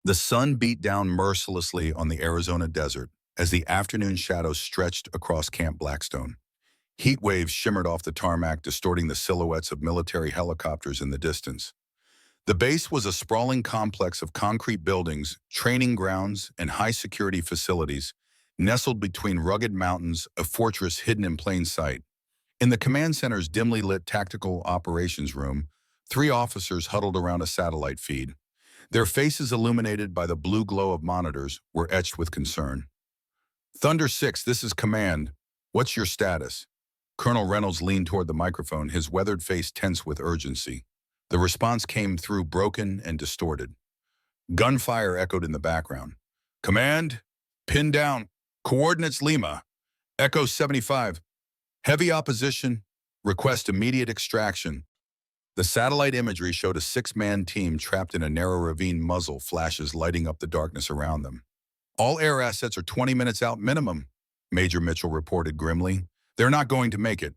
The sun beat down mercilessly on the Arizona desert as the afternoon shadows stretched across Camp Blackstone. Heat waves shimmered off the tarmac, distorting the silhouettes of military helicopters in the distance. The base was a sprawling complex of concrete buildings, training grounds, and high-security facilities, nestled between rugged mountains, a fortress hidden in plain sight. In the command center's dimly lit tactical operations room, three officers huddled around a satellite feed. Their faces, illuminated by the blue glow of monitors, were etched with concern. "Thunder 6, this is Command. What's your status?" Colonel Reynolds leaned toward the microphone, his weathered face tense with urgency. The response came through broken and distorted. Gunfire echoed in the background. "Command, pin down. Coordinates Lima. Echo 75. Heavy opposition. Request immediate extraction." The satellite imagery showed a six-man team trapped in a narrow ravine, muzzle flashes lighting up the darkness around them. "All air assets are 20 minutes out minimum," Major Mitchell reported grimly. "They're not going to make it."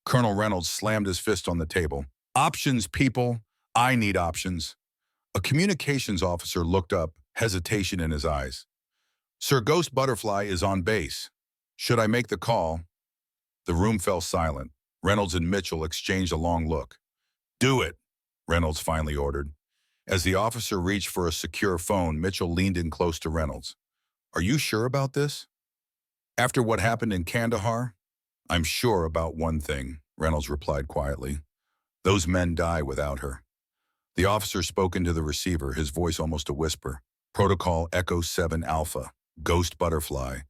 Colonel Reynolds slammed his fist on the table. "Options, people. I need options." A communications officer looked up, hesitation in his eyes. "Sir Ghost Butterfly is on base. Should I make the call?" The room fell silent. Reynolds and Mitchell exchanged a long look. "Do it," Reynolds finally ordered. As the officer reached for a secure phone, Mitchell leaned in close to Reynolds. "Are you sure about this? After what happened in Kandahar?" "I'm sure about one thing," Reynolds replied quietly. "Those men die without her." The officer spoke into the receiver, his voice almost a whisper. "Protocol Echo 7 Alpha, Ghost Butterfly,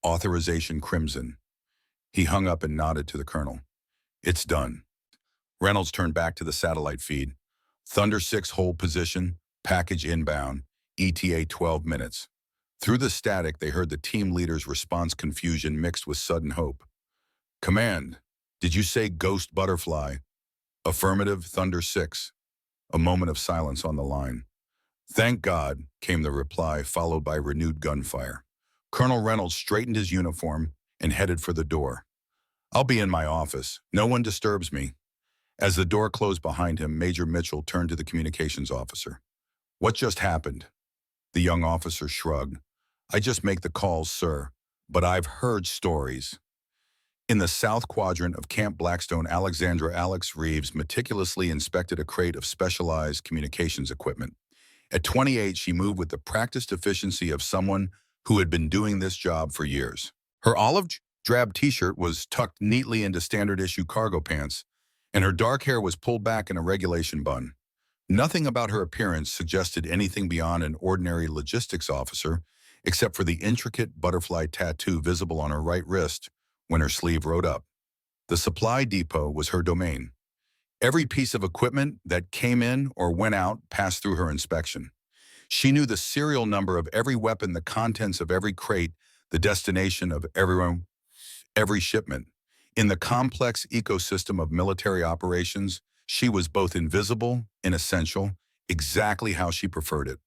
Authorization Crimson." He hung up and nodded to the colonel. "It's done." Reynolds turned back to the satellite feed. "Thunder 6 hold position, package inbound, ETA 12 minutes. Through the static, they heard the team leader's response, confusion mixed with sudden hope. "Command, did you say Ghost Butterfly?" "Affirmative, Thunder 6. A moment of silence on the line. "Thank God," came the reply, followed by renewed gunfire. Colonel Reynolds straightened his uniform and headed for the door. "I'll be in my office. No one disturbs me." As the door closed behind him, Major Mitchell turned to the communications officer. "What just happened?" The young officer shrugged. "I just make the calls, sir, but I've heard stories." In the south quadrant of Camp Blackstone, Alexandra Alex Reeves meticulously inspected a crate of specialized communications equipment. At 28, she moved with the practiced efficiency of someone who had been doing this job for years. Her olive drab t-shirt was tucked neatly into standard-issue cargo pants, and her dark hair was pulled back in a regulation bun. Nothing about her appearance suggested anything beyond an ordinary logistics officer, except for the intricate butterfly tattoo visible on her right wrist when her sleeve rode up. The supply depot was her domain. Every piece of equipment that came in or went out passed through her inspection. She knew the serial number of every weapon, the contents of every crate, the destination of every shipment. In the complex ecosystem of military operations, she was both invisible and essential, exactly how she preferred it.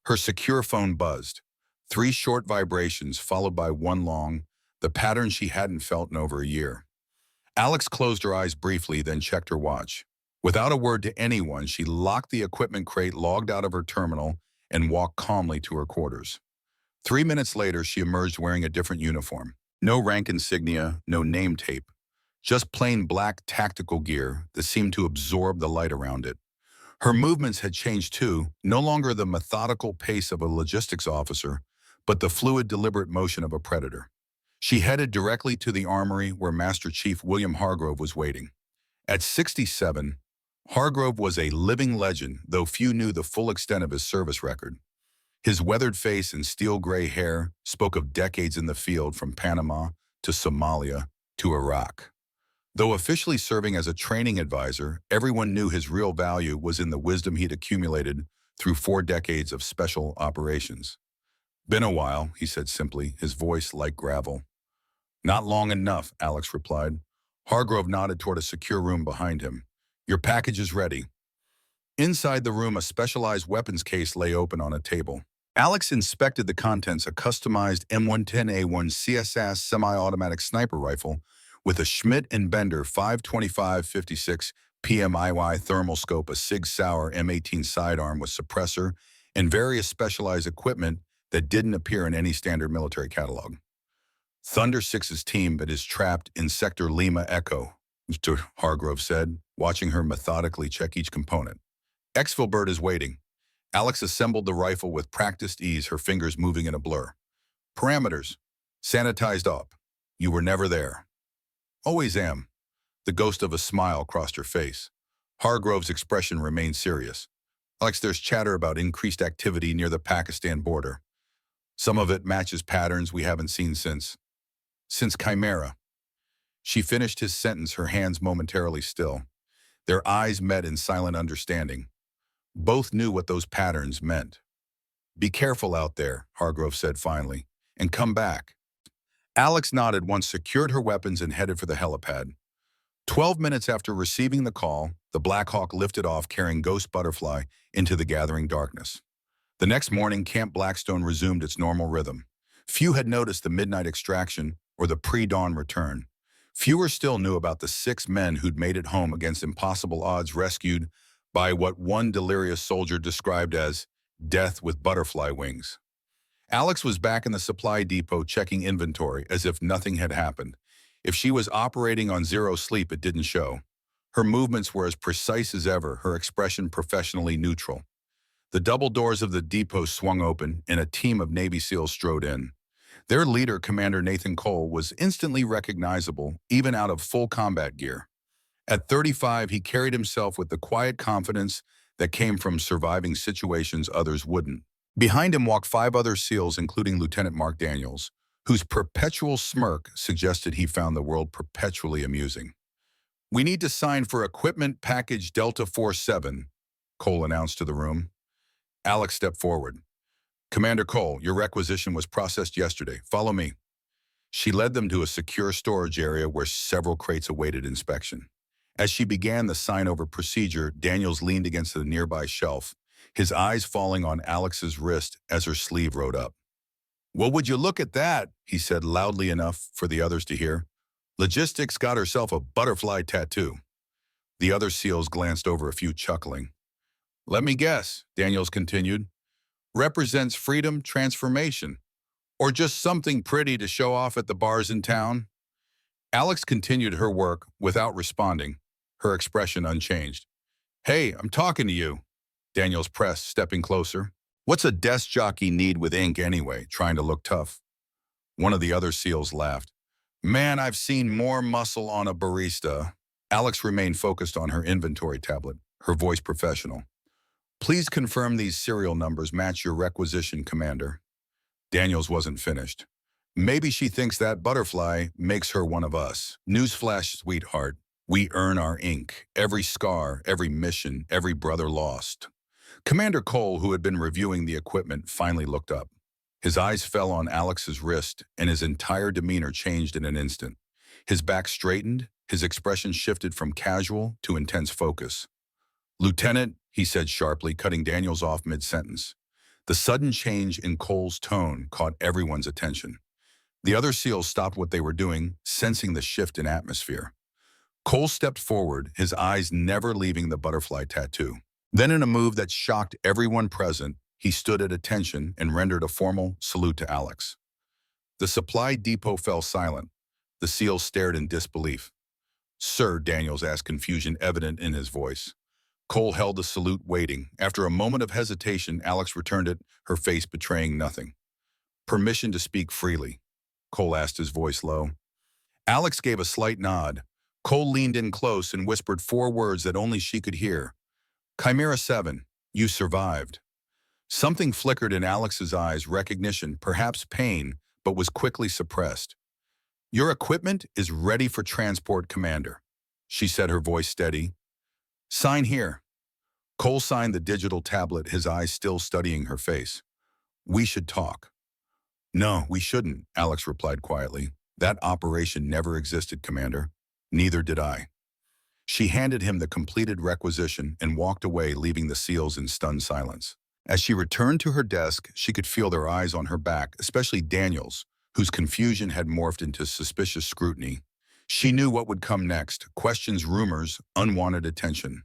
Her secure phone buzzed. 3 short vibrations followed by one long, the pattern she hadn't felt in over a year. Alex closed her eyes briefly, then checked her watch. Without a word to anyone, she locked the equipment crate, logged out of her terminal, and walked calmly to her quarters. 3 minutes later, she emerged wearing a different uniform. No rank insignia, no name tape. Just plain black tactical gear that seemed to absorb the light around it. Her movements had changed too, no longer the methodical pace of a logistics officer, but the fluid, deliberate motion of a predator. She headed directly to the armory where Master Chief William Hargrove was waiting. At 67, Hargrove was a living legend, though few knew the full extent of his service record. His weathered face and steel-gray hair spoke of decades in the field, from Panama to Somalia to Iraq. Though officially serving as a training advisor, everyone knew his real value was in the wisdom he'd accumulated through 4 decades of special operations. "Been a while," he said simply, his voice like gravel. "Not long enough," Alex replied. Hargrove nodded toward a secure room behind him. "Your package is ready." Inside the room, a specialized weapons case lay open on a table. Alex inspected the contents, a customized M110A1 CSAS semi-automatic sniper rifle with a Schmidt & Bender 525-56 PMIY thermal scope, a Sig Sauer M18 sidearm with suppressor, and various specialized equipment that didn't appear in any standard military catalog. Thunder Six's team that is trapped in Sector Lima Echo, Mr. Hargrove said, watching her methodically check each component. Exfilbert is waiting. Alex assembled the rifle with practiced ease, her fingers moving in a blur. Parameters. Sanitized up. You were never there. Always am. The ghost of a smile crossed her face. Hargrove's expression remained serious. Alex, there's chatter about increased activity near the Pakistan border. Some of it matches patterns we haven't seen since Chimera. She finished his sentence, her hands momentarily still. Their eyes met in silent understanding. Both knew what those patterns meant. Be careful out there, Hargrove said finally, and come back. Alex nodded once, secured her weapons, and headed for the helipad. 12 minutes after receiving the call, the Black Hawk lifted off carrying Ghost Butterfly into the gathering darkness. The next morning, Camp Blackstone resumed its normal rhythm. Few had noticed the midnight extraction or the pre-dawn return. Fewer still knew about the 6 men who'd made it home against impossible odds, rescued by what one delirious soldier described as death with butterfly wings. Alex was back in the supply depot checking inventory as if nothing had happened. If she was operating on zero sleep, it didn't show. Her movements were as precise as ever, her expression professionally neutral. The double doors of the depot swung open, and a team of Navy SEALs strode in. Their leader, Commander Nathan Cole, was instantly recognizable, even out of full combat gear. At 35, he carried himself with the quiet confidence that came from surviving situations others wouldn't. Behind him walked 5 other SEALs, including Lieutenant Mark Daniels, whose perpetual smirk suggested he found the world perpetually amusing. "We need to sign for equipment package Delta 47, Cole announced to the room. Alex stepped forward. "Commander Cole, your requisition was processed yesterday. Follow me." She led them to a secure storage area where several crates awaited inspection. As she began the sign-over procedure, Daniels leaned against the nearby shelf, his eyes falling on Alex's wrist as her sleeve rode up. "Well, would you look at that?" he said loudly enough for the others to hear. "Logistics got herself a butterfly tattoo." The other SEALs glanced over, a few chuckling. "Let me guess," Daniels continued. "Represents freedom, transformation, or just something pretty to show off at the bars in town?" Alex continued her work without responding, her expression unchanged. "Hey, I'm talking to you," Daniels pressed, stepping closer. "What's a desk jockey need with ink anyway, trying to look tough?" One of the other SEALs laughed. "Man, I've seen more muscle on a barista." Alex remained focused on her inventory tablet, her voice professional. "Please confirm these serial numbers match your requisition, Commander." Daniels wasn't finished. "Maybe she thinks that butterfly makes her one of us. Newsflash, sweetheart. We earn our ink. Every scar, every mission, every brother lost." Commander Cole, who had been reviewing the equipment, finally looked up. His eyes fell on Alex's wrist, and his entire demeanor changed in an instant. His back straightened, his expression shifted from casual to intense focus. "Lieutenant," he said sharply, cutting Daniels off mid-sentence. The sudden change in Cole's tone caught everyone's attention. The other SEALs stopped what they were doing, sensing the shift in atmosphere. Cole stepped forward, his eyes never leaving the butterfly tattoo. Then, in a move that shocked everyone present, he stood at attention and rendered a formal salute to Alex. The supply depot fell silent. The SEALs stared in disbelief. "Sir," Daniels asked, confusion evident in his voice. Cole held the salute, waiting. After a moment of hesitation, Alex returned it, her face betraying nothing. "Permission to speak freely?" Cole asked, his voice low. Alex gave a slight nod. Cole leaned in close and whispered 4 words that only she could hear. "Chimera 7, you survived." Something flickered in Alex's eyes, recognition, perhaps pain, but was quickly suppressed. "Your equipment is ready for transport, Commander," she said, her voice steady. "Sign here." Cole signed the digital tablet, his eyes still studying her face. "We should talk." "No, we shouldn't," Alex replied quietly. "That operation never existed, Commander. Neither did I." She handed him the completed requisition and walked away, leaving the SEALs in stunned silence. As she returned to her desk, she could feel their eyes on her back, especially Daniels, whose confusion had morphed into suspicious scrutiny. She knew what would come next: questions, rumors, unwanted attention.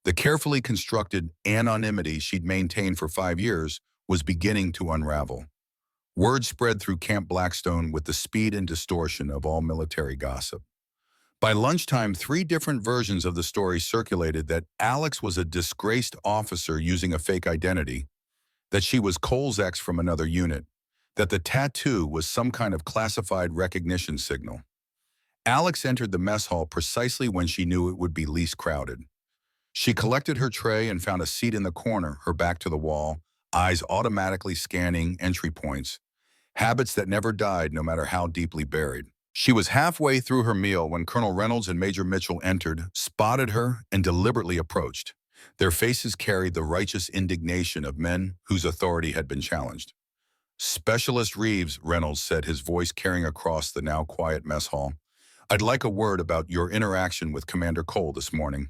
The carefully constructed anonymity she'd maintained for 5 years was beginning to unravel. Word spread through Camp Blackstone with the speed and distortion of all military gossip. By lunchtime, 3 different versions of the story circulated: that Alex was a disgraced officer using a fake identity, that she was Cole's ex from another unit, that the tattoo was some kind of classified recognition signal. Alex entered the mess hall precisely when she knew it would be least crowded. She collected her tray and found a seat in the corner, her back to the wall, eyes automatically scanning entry points, habits that never died no matter how deeply buried. She was halfway through her meal when Colonel Reynolds and Major Mitchell entered, spotted her, and deliberately approached. Their faces carried the righteous indignation of men whose authority had been challenged. "Specialist Reeves," Reynolds said, his voice carrying across the now quiet mess hall, "I'd like a word about your interaction with Commander Cole this morning."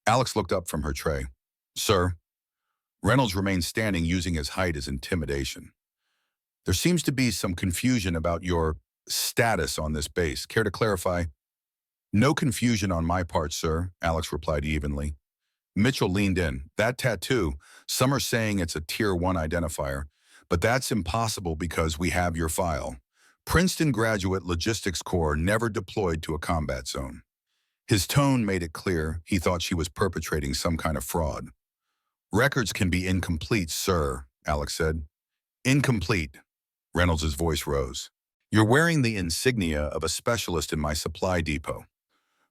Alex looked up from her tray. "Sir." Reynolds remained standing, using his height as intimidation. "There seems to be some confusion about your status on this base. Care to clarify?" "No confusion on my part, sir," Alex replied evenly. Mitchell leaned in. "That tattoo, some are saying it's a Tier 1 identifier, but that's impossible because we have your file. Princeton graduate Logistics Corps, never deployed to a combat zone." His tone made it clear he thought she was perpetrating some kind of fraud. "Records can be incomplete, sir," Alex said. "Incomplete." Reynolds' voice rose. "You're wearing the insignia of a specialist in my supply depot.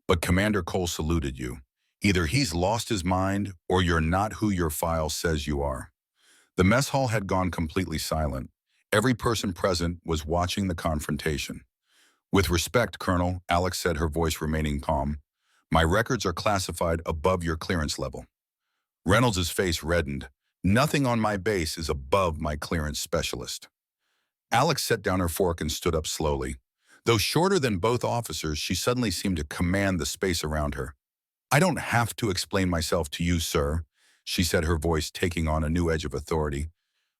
But Commander Cole saluted you. Either he's lost his mind or you're not who your file says you are." The mess hall had gone completely silent. Every person present was watching the confrontation. "With respect, Colonel," Alex said, her voice remaining calm, "my records are classified above your clearance level." Reynolds' face reddened. "Nothing on my base is above my clearance specialist." Alex set down her fork and stood up slowly. Though shorter than both officers, she suddenly seemed to command the space around her. "I don't have to explain myself to you, sir," she said, her voice taking on a new edge of authority.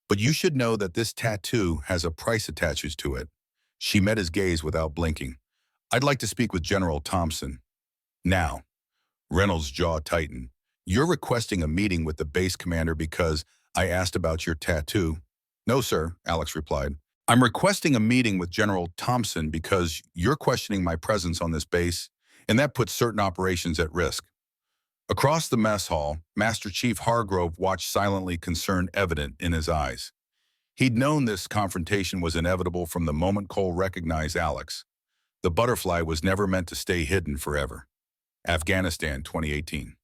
"But you should know that this tattoo has a price attached to it." She met his gaze without blinking. "I'd like to speak with General Thompson." "Now." Reynolds' jaw tightened. "You're requesting a meeting with the base commander because I asked about your tattoo?" "No, sir," Alex replied. "I'm requesting a meeting with General Thompson because you're questioning my presence on this base, and that puts certain operations at risk." Across the mess hall, Master Chief Hargrove watched silently, concern evident in his eyes. He'd known this confrontation was inevitable from the moment Cole recognized Alex. The butterfly was never meant to stay hidden forever. Afghanistan, 2018.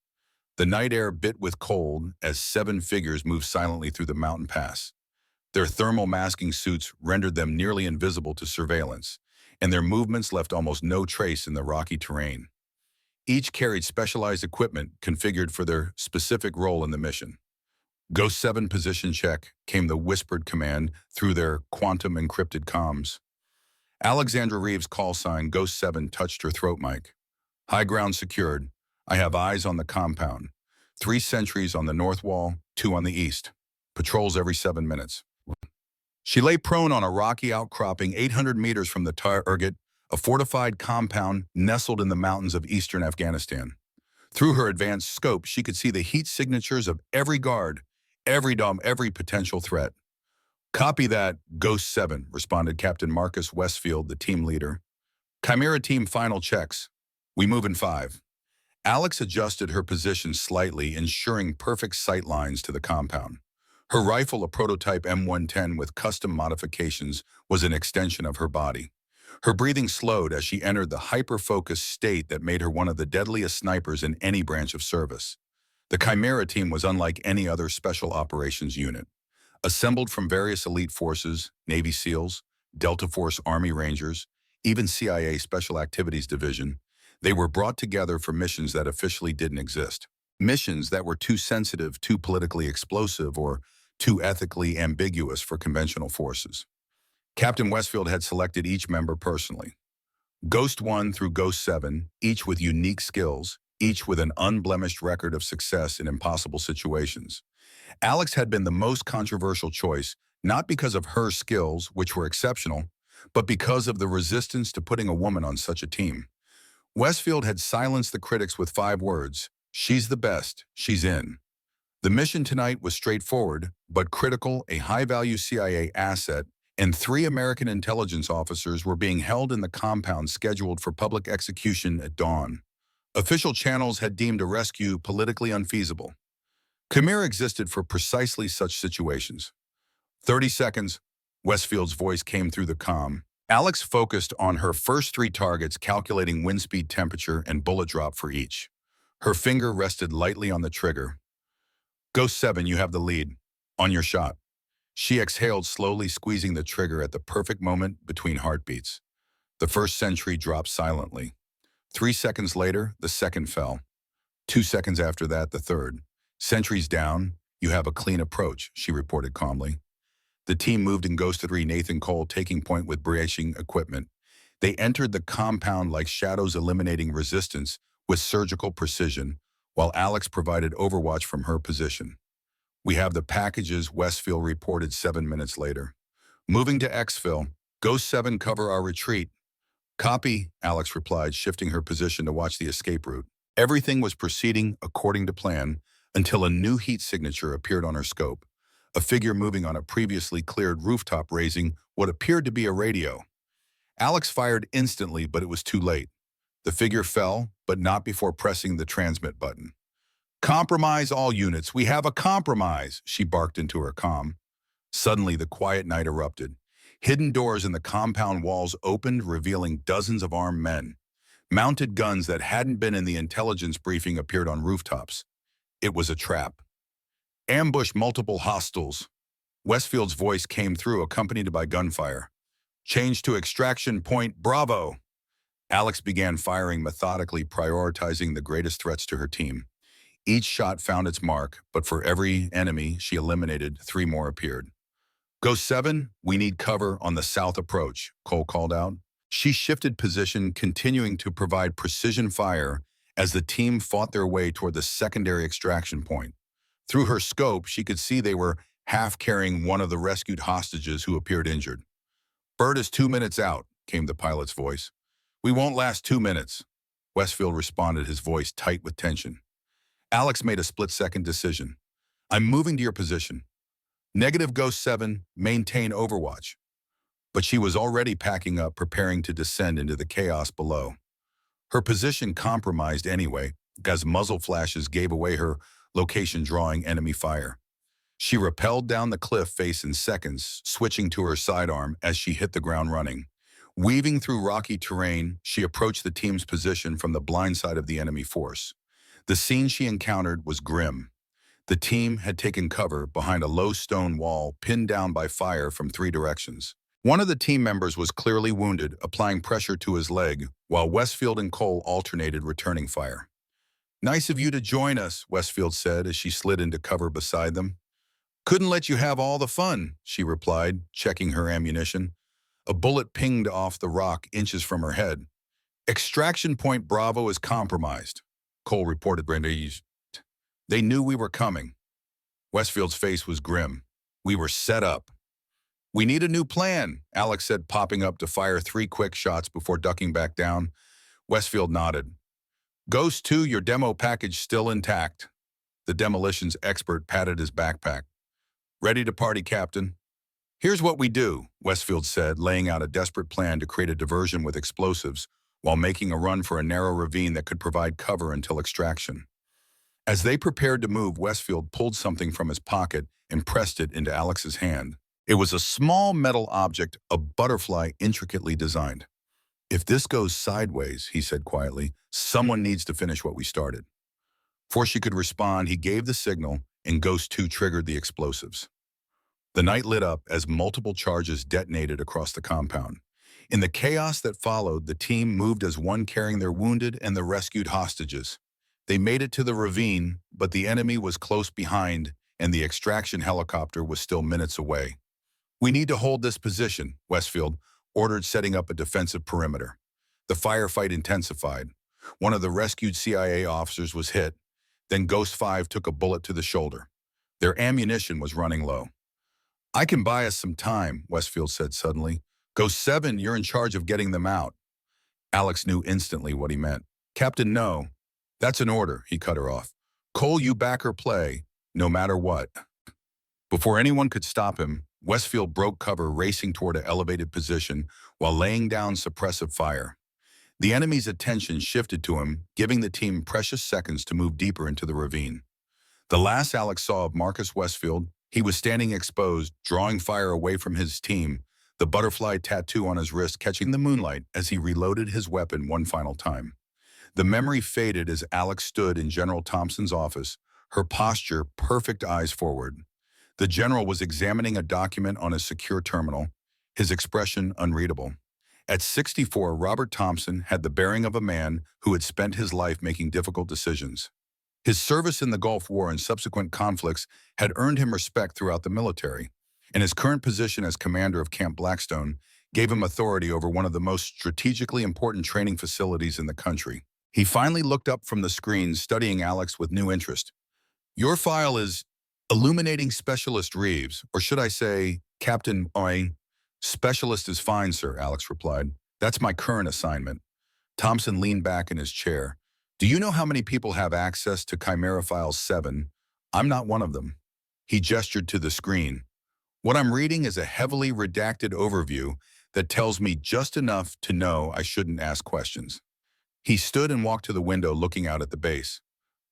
The night air bit with cold as 7 figures moved silently through the mountain pass. Their thermal masking suits rendered them nearly invisible to surveillance, and their movements left almost no trace in the rocky terrain. Each carried specialized equipment configured for their specific role in the mission. "Ghost 7 position check," came the whispered command through their quantum-encrypted comms. Alexandra Reeves' call sign, Ghost 7, touched her throat mic. "High ground secured. I have eyes on the compound. 3 sentries on the north wall, 2 on the east. Patrols every 7 minutes." She lay prone on a rocky outcropping 800 meters from the target, a fortified compound nestled in the mountains of eastern Afghanistan. Through her advanced scope, she could see the heat signatures of every guard, every dome, every potential threat. "Copy that, Ghost 7, responded Captain Marcus Westfield, the team leader. "Chimera team final checks. We move in 5. Alex adjusted her position slightly, ensuring perfect sight lines to the compound. Her rifle, a prototype M110 with custom modifications, was an extension of her body. Her breathing slowed as she entered the hyper-focused state that made her one of the deadliest snipers in any branch of service. The Chimera team was unlike any other special operations unit. Assembled from various elite forces, Navy SEALs, Delta Force Army Rangers, even CIA Special Activities Division, they were brought together for missions that officially didn't exist. Missions that were too sensitive, too politically explosive, or too ethically ambiguous for conventional forces. Captain Westfield had selected each member personally. Ghost 1 through Ghost 7, each with unique skills, each with an unblemished record of success in impossible situations. Alex had been the most controversial choice, not because of her skills, which were exceptional, but because of the resistance to putting a woman on such a team. Westfield had silenced the critics with 5 words: She's the best. She's in. The mission tonight was straightforward, but critical. A high-value CIA asset and three American intelligence officers were being held in the compound scheduled for public execution at dawn. Official channels had deemed a rescue politically unfeasible. Khmer existed for precisely such situations. 30 seconds, Westfield's voice came through the comm. Alex focused on her first three targets, calculating wind speed, temperature, and bullet drop for each. Her finger rested lightly on the trigger. Ghost 7, you have the lead. On your shot. She exhaled, slowly squeezing the trigger at the perfect moment between heartbeats. The first sentry dropped silently. 3 seconds later, the second fell. 2 seconds after that, the third. Sentries down, you have a clean approach, she reported calmly. The team moved in Ghost 3, Nathan Cole taking point with bracing equipment. They entered the compound like shadows, eliminating resistance with surgical precision, while Alex provided overwatch from her position. We have the packages, Westfield reported 7 minutes later. Moving to exfil. Ghost 7, cover our retreat. Copy, Alex replied, shifting her position to watch the escape route. Everything was proceeding according to plan until a new heat signature appeared on her scope. A figure moving on a previously cleared rooftop, raising what appeared to be a radio. Alex fired instantly, but it was too late. The figure fell, but not before pressing the transmit button. Compromise all units. We have a compromise, she barked into her comm. Suddenly, the quiet night erupted. Hidden doors in the compound walls opened, revealing dozens of armed men. Mounted guns that hadn't been in the intelligence briefing appeared on rooftops. It was a trap. Ambush multiple hostiles. Westfield's voice came through, accompanied by gunfire. Change to extraction point, Bravo. Alex began firing methodically, prioritizing the greatest threats to her team. Each shot found its mark, but for every enemy she eliminated, 3 more appeared. Ghost 7, we need cover on the south approach, Cole called out. She shifted position, continuing to provide precision fire as the team fought their way toward the secondary extraction point. Through her scope, she could see they were half carrying one of the rescued hostages who appeared injured. Bird is 2 minutes out, came the pilot's voice. We won't last 2 minutes. Westfield responded, his voice tight with tension. Alex made a split-second decision. I'm moving to your position. Negative Ghost 7, maintain overwatch. But she was already packing up, preparing to descend into the chaos below. Her position compromised anyway, as muzzle flashes gave away her location, drawing enemy fire. She rappelled down the cliff face in seconds, switching to her sidearm as she hit the ground running. Weaving through rocky terrain, she approached the team's position from the blind side of the enemy force. The scene she encountered was grim. The team had taken cover behind a low stone wall, pinned down by fire from 3 directions. One of the team members was clearly wounded, applying pressure to his leg, while Westfield and Cole alternated, returning fire. Nice of you to join us, Westfield said as she slid into cover beside them. Couldn't let you have all the fun, she replied, checking her ammunition. A bullet pinged off the rock inches from her head. Extraction point Bravo is compromised, Cole reported. They knew we were coming. Westfield's face was grim. We were set up. We need a new plan, Alex said, popping up to fire 3 quick shots before ducking back down. Westfield nodded. Ghost 2, your demo package still intact. The demolitions expert patted his backpack. Ready to party, Captain. Here's what we do, Westfield said, laying out a desperate plan to create a diversion with explosives while making a run for a narrow ravine that could provide cover until extraction. As they prepared to move, Westfield pulled something from his pocket and pressed it into Alex's hand. It was a small metal object, a butterfly intricately designed. If this goes sideways, he said quietly, someone needs to finish what we started. Before she could respond, he gave the signal, and Ghost 2 triggered the explosives. The night lit up as multiple charges detonated across the compound. In the chaos that followed, the team moved as one, carrying their wounded and the rescued hostages. They made it to the ravine, but the enemy was close behind, and the extraction helicopter was still minutes away. We need to hold this position, Westfield ordered, setting up a defensive perimeter. The firefight intensified. One of the rescued CIA officers was hit. Then Ghost 5 took a bullet to the shoulder. Their ammunition was running low. I can buy us some time, Westfield said suddenly. Ghost 7, you're in charge of getting them out. Alex knew instantly what he meant. Captain, no. That's an order, he cut her off. Cole, you back or play, no matter what. Before anyone could stop him, Westfield broke cover, racing toward an elevated position while laying down suppressive fire. The enemy's attention shifted to him, giving the team precious seconds to move deeper into the ravine. The last Alex saw of Marcus Westfield, he was standing exposed, drawing fire away from his team, the butterfly tattoo on his wrist catching the moonlight as he reloaded his weapon one final time. The memory faded as Alex stood in General Thompson's office, her posture perfect, eyes forward. The general was examining a document on a secure terminal, his expression unreadable. At 64, Robert Thompson had the bearing of a man who had spent his life making difficult decisions. His service in the Gulf War and subsequent conflicts had earned him respect throughout the military, and his current position as commander of Camp Blackstone gave him authority over one of the most strategically important training facilities in the country. He finally looked up from the screen, studying Alex with new interest. Your file is Illuminating Specialist Reeves, or should I say, Captain Oy. Specialist is fine, sir, Alex replied. That's my current assignment. Thompson leaned back in his chair. Do you know how many people have access to Chimera Files 7? I'm not one of them. He gestured to the screen. What I'm reading is a heavily redacted overview that tells me just enough to know I shouldn't ask questions. He stood and walked to the window, looking out at the base.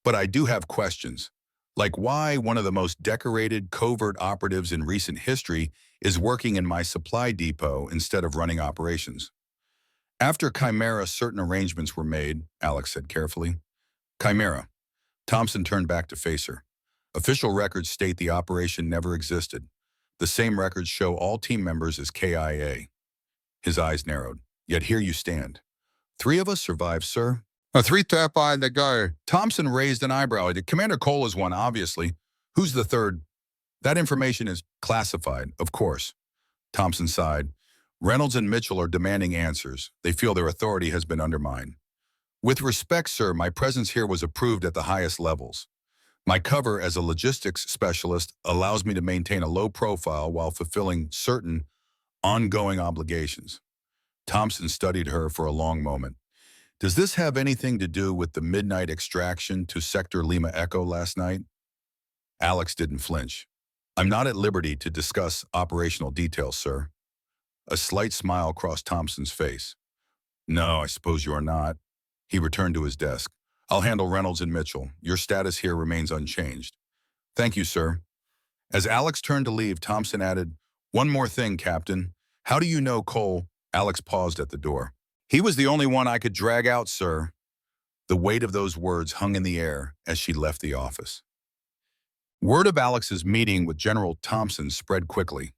But I do have questions. Like why one of the most decorated covert operatives in recent history is working in my supply depot instead of running operations. After Chimera, certain arrangements were made, Alex said carefully. Chimera. Thompson turned back to face her. Official records state the operation never existed. The same records show all team members as KIA. His eyes narrowed. Yet here you stand. 3 of us survived, sir. A 3 tap by the go. Thompson raised an eyebrow. Commander Cole is one, obviously. Who's the third? That information is classified, of course. Thompson sighed. Reynolds and Mitchell are demanding answers. They feel their authority has been undermined. With respect, sir, my presence here was approved at the highest levels. My cover as a logistics specialist allows me to maintain a low profile while fulfilling certain ongoing obligations. Thompson studied her for a long moment. Does this have anything to do with the midnight extraction to Sector Lima Echo last night? Alex didn't flinch. I'm not at liberty to discuss operational details, sir. A slight smile crossed Thompson's face. No, I suppose you are not. He returned to his desk. I'll handle Reynolds and Mitchell. Your status here remains unchanged. Thank you, sir. As Alex turned to leave, Thompson added, One more thing, Captain. How do you know Cole? Alex paused at the door. He was the only one I could drag out, sir. The weight of those words hung in the air as she left the office. Word of Alex's meeting with General Thompson spread quickly.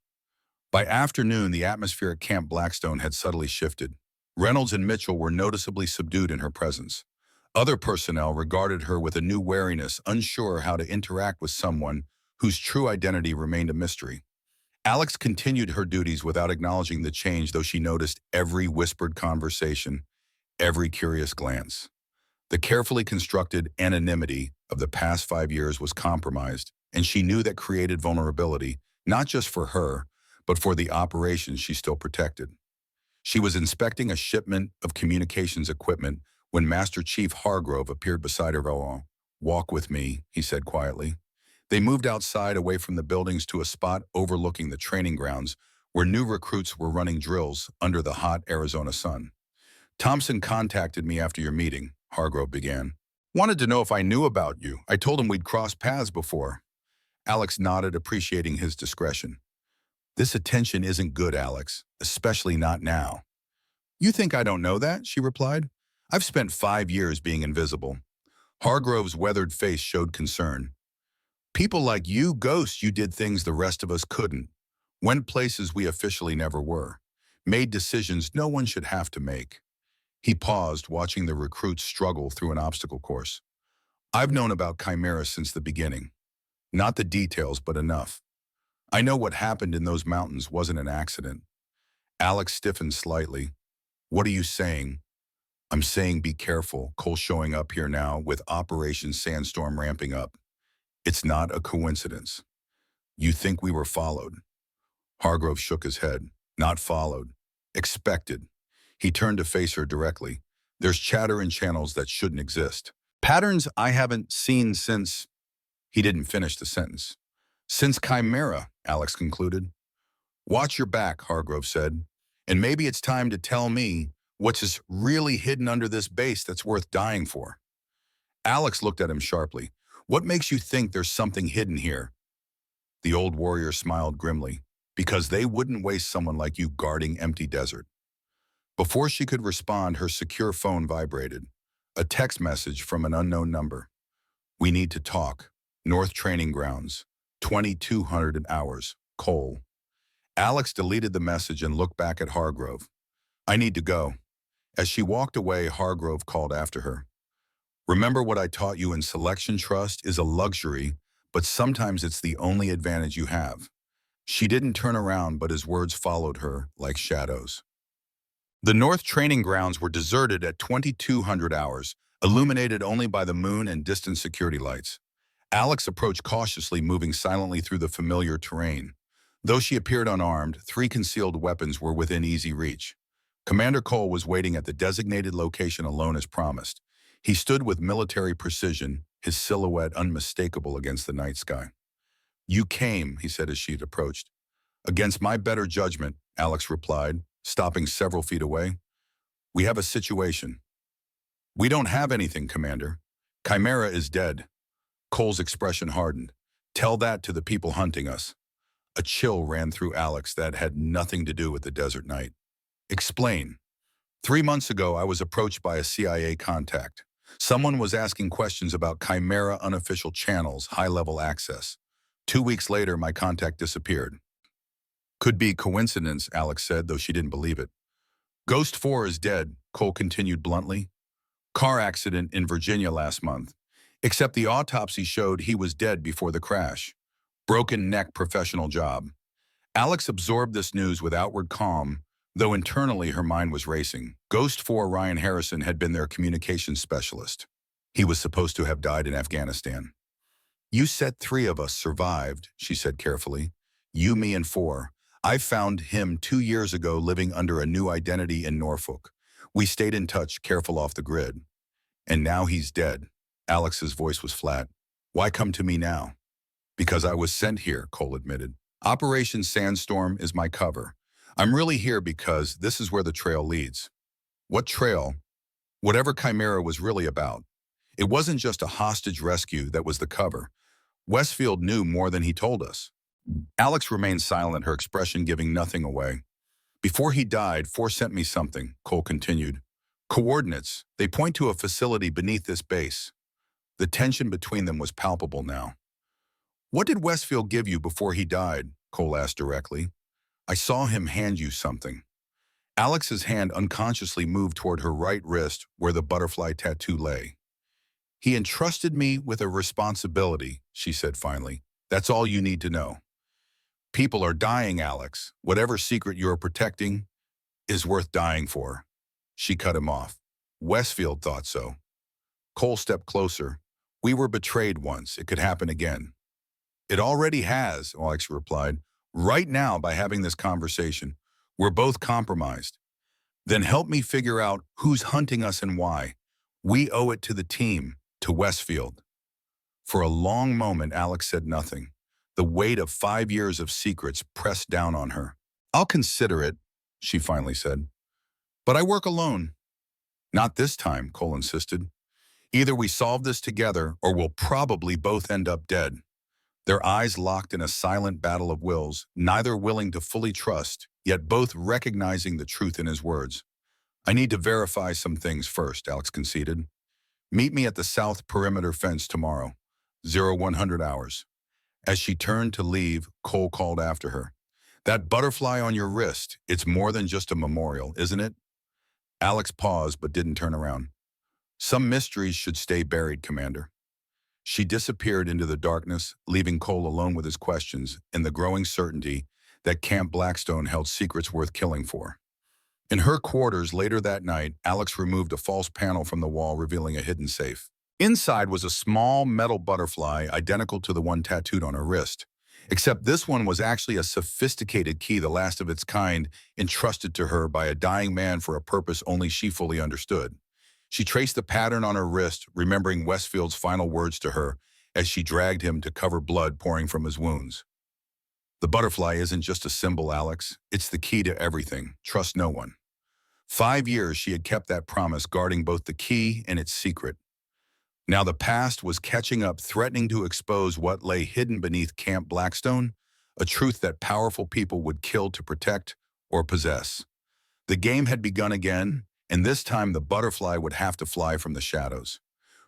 By afternoon, the atmosphere at Camp Blackstone had subtly shifted. Reynolds and Mitchell were noticeably subdued in her presence. Other personnel regarded her with a new wariness, unsure how to interact with someone whose true identity remained a mystery. Alex continued her duties without acknowledging the change, though she noticed every whispered conversation, every curious glance. The carefully constructed anonymity of the past 5 years was compromised, and she knew that created vulnerability, not just for her, but for the operations she still protected. She was inspecting a shipment of communications equipment when Master Chief Hargrove appeared beside her. Walk with me, he said quietly. They moved outside, away from the buildings, to a spot overlooking the training grounds where new recruits were running drills under the hot Arizona sun. Thompson contacted me after your meeting, Hargrove began. Wanted to know if I knew about you. I told him we'd crossed paths before. Alex nodded, appreciating his discretion. This attention isn't good, Alex, especially not now. You think I don't know that? She replied. I've spent 5 years being invisible. Hargrove's weathered face showed concern. People like you, Ghost, you did things the rest of us couldn't. Went places we officially never were. Made decisions no one should have to make. He paused, watching the recruits struggle through an obstacle course. I've known about Chimera since the beginning. Not the details, but enough. I know what happened in those mountains wasn't an accident. Alex stiffened slightly. What are you saying? I'm saying be careful. Cole's showing up here now with Operation Sandstorm ramping up. It's not a coincidence. You think we were followed? Hargrove shook his head. Not followed. Expected. He turned to face her directly. There's chatter in channels that shouldn't exist. Patterns I haven't seen since. He didn't finish the sentence. Since Chimera, Alex concluded. Watch your back, Hargrove said. And maybe it's time to tell me what's really hidden under this base that's worth dying for. Alex looked at him sharply. What makes you think there's something hidden here? The old warrior smiled grimly. Because they wouldn't waste someone like you guarding empty desert. Before she could respond, her secure phone vibrated. A text message from an unknown number. We need to talk. North Training Grounds. 2200 hours. Cole. Alex deleted the message and looked back at Hargrove. I need to go. As she walked away, Hargrove called after her. Remember what I taught you in selection trust is a luxury, but sometimes it's the only advantage you have. She didn't turn around, but his words followed her like shadows. The North Training Grounds were deserted at 2200 hours, illuminated only by the moon and distant security lights. Alex approached cautiously, moving silently through the familiar terrain. Though she appeared unarmed, 3 concealed weapons were within easy reach. Commander Cole was waiting at the designated location alone as promised. He stood with military precision, his silhouette unmistakable against the night sky. You came, he said as she approached. Against my better judgment, Alex replied, stopping several feet away. We have a situation. We don't have anything, Commander. Chimera is dead. Cole's expression hardened. Tell that to the people hunting us. A chill ran through Alex that had nothing to do with the desert night. Explain. 3 months ago, I was approached by a CIA contact. Someone was asking questions about Chimera unofficial channels, high-level access. 2 weeks later, my contact disappeared. Could be coincidence, Alex said, though she didn't believe it. Ghost 4 is dead, Cole continued bluntly. Car accident in Virginia last month. Except the autopsy showed he was dead before the crash. Broken neck professional job. Alex absorbed this news with outward calm, though internally her mind was racing. Ghost 4 Ryan Harrison had been their communications specialist. He was supposed to have died in Afghanistan. You said 3 of us survived, she said carefully. You, me, and 4. I found him 2 years ago living under a new identity in Norfolk. We stayed in touch, careful off the grid. And now he's dead. Alex's voice was flat. Why come to me now? Because I was sent here, Cole admitted. Operation Sandstorm is my cover. I'm really here because this is where the trail leads. What trail? Whatever Chimera was really about. It wasn't just a hostage rescue that was the cover. Westfield knew more than he told us. Alex remained silent, her expression giving nothing away. Before he died, 4 sent me something, Cole continued. Coordinates. They point to a facility beneath this base. The tension between them was palpable now. What did Westfield give you before he died? Cole asked directly. I saw him hand you something. Alex's hand unconsciously moved toward her right wrist where the butterfly tattoo lay. He entrusted me with a responsibility, she said finally. That's all you need to know. People are dying, Alex. Whatever secret you're protecting is worth dying for. She cut him off. Westfield thought so. Cole stepped closer. We were betrayed once. It could happen again. It already has, Alex replied. Right now, by having this conversation, we're both compromised. Then help me figure out who's hunting us and why. We owe it to the team, to Westfield. For a long moment, Alex said nothing. The weight of 5 years of secrets pressed down on her. I'll consider it, she finally said. But I work alone. Not this time, Cole insisted. Either we solve this together or we'll probably both end up dead. Their eyes locked in a silent battle of wills, neither willing to fully trust, yet both recognizing the truth in his words. I need to verify some things first, Alex conceded. Meet me at the south perimeter fence tomorrow, 0100 hours. As she turned to leave, Cole called after her. That butterfly on your wrist, it's more than just a memorial, isn't it? Alex paused but didn't turn around. Some mysteries should stay buried, Commander. She disappeared into the darkness, leaving Cole alone with his questions and the growing certainty that Camp Blackstone held secrets worth killing for. In her quarters later that night, Alex removed a false panel from the wall, revealing a hidden safe. Inside was a small metal butterfly identical to the one tattooed on her wrist, except this one was actually a sophisticated key, the last of its kind, entrusted to her by a dying man for a purpose only she fully understood. She traced the pattern on her wrist, remembering Westfield's final words to her as she dragged him to cover blood pouring from his wounds. The butterfly isn't just a symbol, Alex. It's the key to everything. Trust no one. 5 years she had kept that promise, guarding both the key and its secret. Now the past was catching up, threatening to expose what lay hidden beneath Camp Blackstone, a truth that powerful people would kill to protect or possess. The game had begun again, and this time the butterfly would have to fly from the shadows.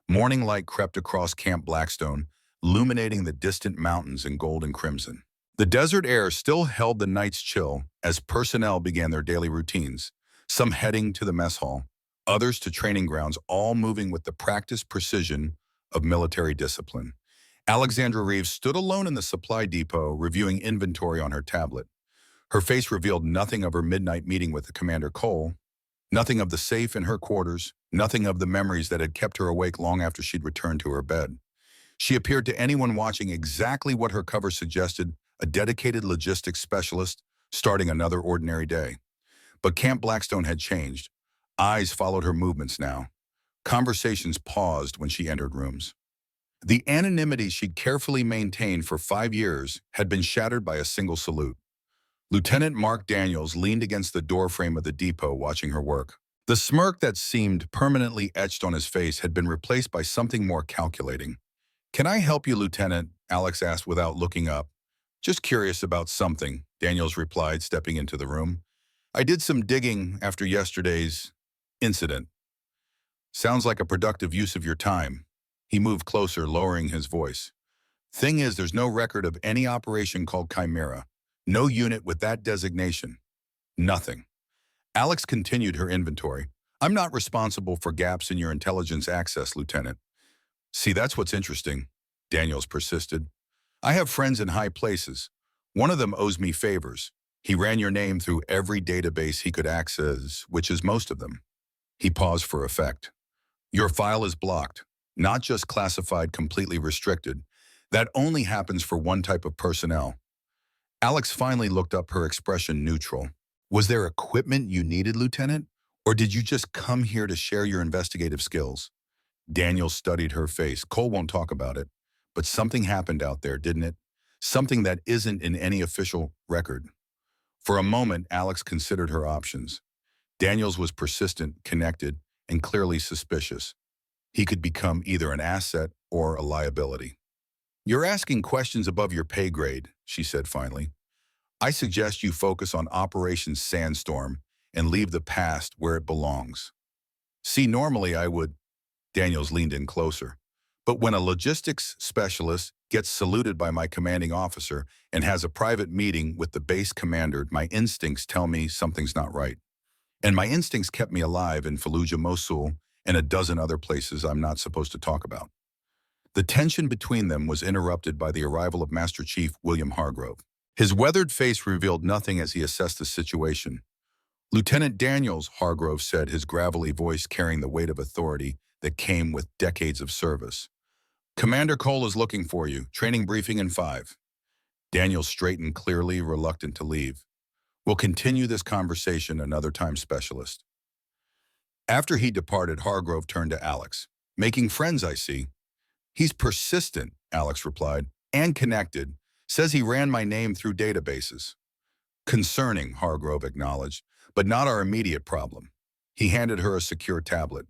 Morning light crept across Camp Blackstone, illuminating the distant mountains in gold and crimson. The desert air still held the night's chill as personnel began their daily routines, some heading to the mess hall, others to training grounds, all moving with the practiced precision of military discipline. Alexandra Reeves stood alone in the supply depot, reviewing inventory on her tablet. Her face revealed nothing of her midnight meeting with Commander Cole, nothing of the safe in her quarters, nothing of the memories that had kept her awake long after she'd returned to her bed. She appeared to anyone watching exactly what her cover suggested: a dedicated logistics specialist starting another ordinary day. But Camp Blackstone had changed. Eyes followed her movements now. Conversations paused when she entered rooms. The anonymity she'd carefully maintained for 5 years had been shattered by a single salute. Lieutenant Mark Daniels leaned against the doorframe of the depot, watching her work. The smirk that seemed permanently etched on his face had been replaced by something more calculating. "Can I help you, Lieutenant?" Alex asked without looking up. "Just curious about something," Daniels replied, stepping into the room. "I did some digging after yesterday's incident." "Sounds like a productive use of your time." He moved closer, lowering his voice. "Thing is, there's no record of any operation called Chimera. No unit with that designation. Nothing." Alex continued her inventory. "I'm not responsible for gaps in your intelligence access, Lieutenant." "See, that's what's interesting," Daniels persisted. "I have friends in high places. One of them owes me favors. He ran your name through every database he could access, which is most of them." He paused for effect. "Your file is blocked, not just classified, completely restricted. That only happens for one type of personnel." Alex finally looked up, her expression neutral. "Was there equipment you needed, Lieutenant? Or did you just come here to share your investigative skills?" Daniel studied her face. "Cole won't talk about it, but something happened out there, didn't it? Something that isn't in any official record." For a moment, Alex considered her options. Daniels was persistent, connected, and clearly suspicious. He could become either an asset or a liability. "You're asking questions above your pay grade," she said finally. "I suggest you focus on Operation Sandstorm and leave the past where it belongs." "See, normally I would—" Daniels leaned in closer. "But when a logistics specialist gets saluted by my commanding officer and has a private meeting with the base commander, my instincts tell me something's not right. And my instincts kept me alive in Fallujah, Mosul, and a dozen other places I'm not supposed to talk about." The tension between them was interrupted by the arrival of Master Chief William Hargrove. His weathered face revealed nothing as he assessed the situation. "Lieutenant Daniels," Hargrove said, his gravelly voice carrying the weight of authority that came with decades of service. "Commander Cole is looking for you. Training briefing in 5. Daniels straightened, clearly reluctant to leave. "We'll continue this conversation another time, Specialist." After he departed, Hargrove turned to Alex. "Making friends, I see." "He's persistent," Alex replied, "and connected. Says he ran my name through databases." "Concerning," Hargrove acknowledged, "but not our immediate problem." He handed her a secure tablet.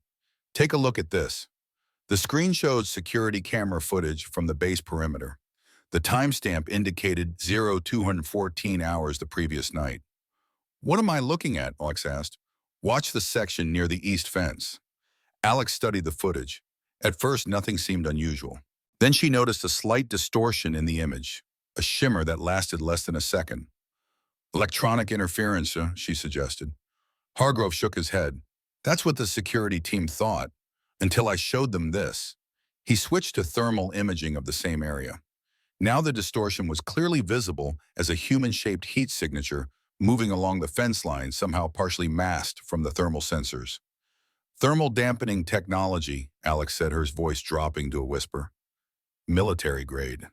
"Take a look at this." The screen showed security camera footage from the base perimeter. The timestamp indicated 0214 hours the previous night. "What am I looking at?" Alex asked. "Watch the section near the east fence." Alex studied the footage. At first, nothing seemed unusual. Then she noticed a slight distortion in the image, a shimmer that lasted less than a second. "Electronic interference," she suggested. Hargrove shook his head. "That's what the security team thought, until I showed them this." He switched to thermal imaging of the same area. Now the distortion was clearly visible as a human-shaped heat signature moving along the fence line, somehow partially masked from the thermal sensors. "Thermal dampening technology," Alex said, her voice dropping to a whisper. "Military grade."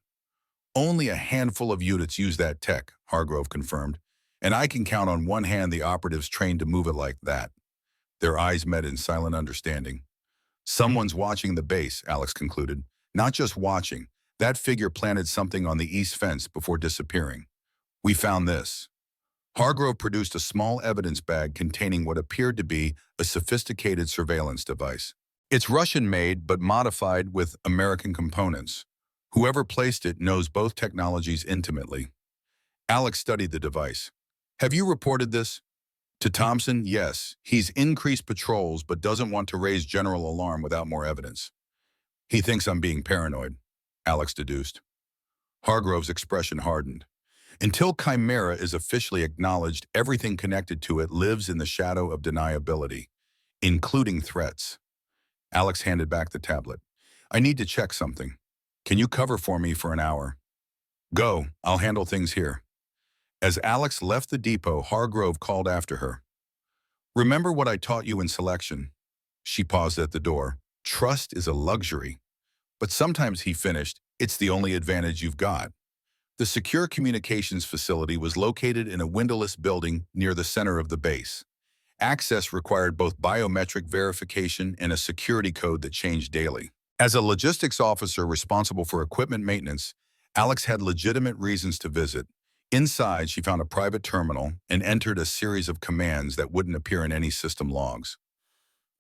"Only a handful of units use that tech," Hargrove confirmed, "and I can count on one hand the operatives trained to move it like that." Their eyes met in silent understanding. Someone's watching the base, Alex concluded. Not just watching. That figure planted something on the east fence before disappearing. We found this. Hargrove produced a small evidence bag containing what appeared to be a sophisticated surveillance device. It's Russian-made but modified with American components. Whoever placed it knows both technologies intimately. Alex studied the device. Have you reported this? To Thompson, yes. He's increased patrols but doesn't want to raise general alarm without more evidence. He thinks I'm being paranoid, Alex deduced. Hargrove's expression hardened. Until Chimera is officially acknowledged, everything connected to it lives in the shadow of deniability, including threats. Alex handed back the tablet. I need to check something. Can you cover for me for an hour? Go, I'll handle things here. As Alex left the depot, Hargrove called after her. Remember what I taught you in selection? She paused at the door. Trust is a luxury. But sometimes, he finished, it's the only advantage you've got. The secure communications facility was located in a windowless building near the center of the base. Access required both biometric verification and a security code that changed daily. As a logistics officer responsible for equipment maintenance, Alex had legitimate reasons to visit. Inside, she found a private terminal and entered a series of commands that wouldn't appear in any system logs.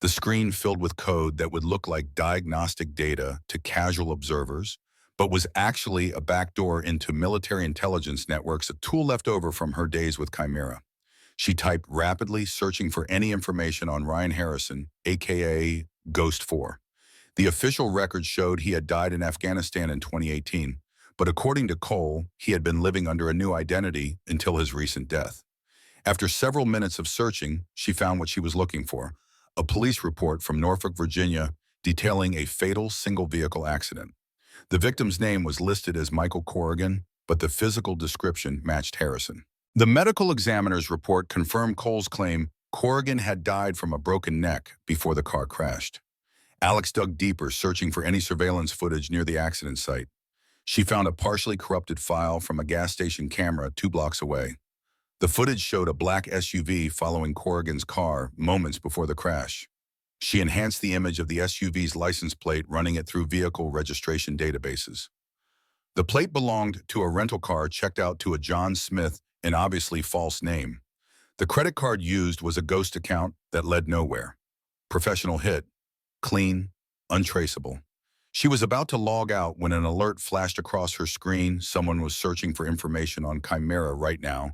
The screen filled with code that would look like diagnostic data to casual observers, but was actually a backdoor into military intelligence networks, a tool left over from her days with Chimera. She typed rapidly, searching for any information on Ryan Harrison, aka Ghost 4. The official record showed he had died in Afghanistan in 2018, but according to Cole, he had been living under a new identity until his recent death. After several minutes of searching, she found what she was looking for, a police report from Norfolk, Virginia, detailing a fatal single-vehicle accident. The victim's name was listed as Michael Corrigan, but the physical description matched Harrison. The medical examiner's report confirmed Cole's claim Corrigan had died from a broken neck before the car crashed. Alex dug deeper, searching for any surveillance footage near the accident site. She found a partially corrupted file from a gas station camera 2 blocks away. The footage showed a black SUV following Corrigan's car moments before the crash. She enhanced the image of the SUV's license plate, running it through vehicle registration databases. The plate belonged to a rental car checked out to a John Smith, an obviously false name. The credit card used was a ghost account that led nowhere. Professional hit. Clean. Untraceable. She was about to log out when an alert flashed across her screen. Someone was searching for information on Chimera right now,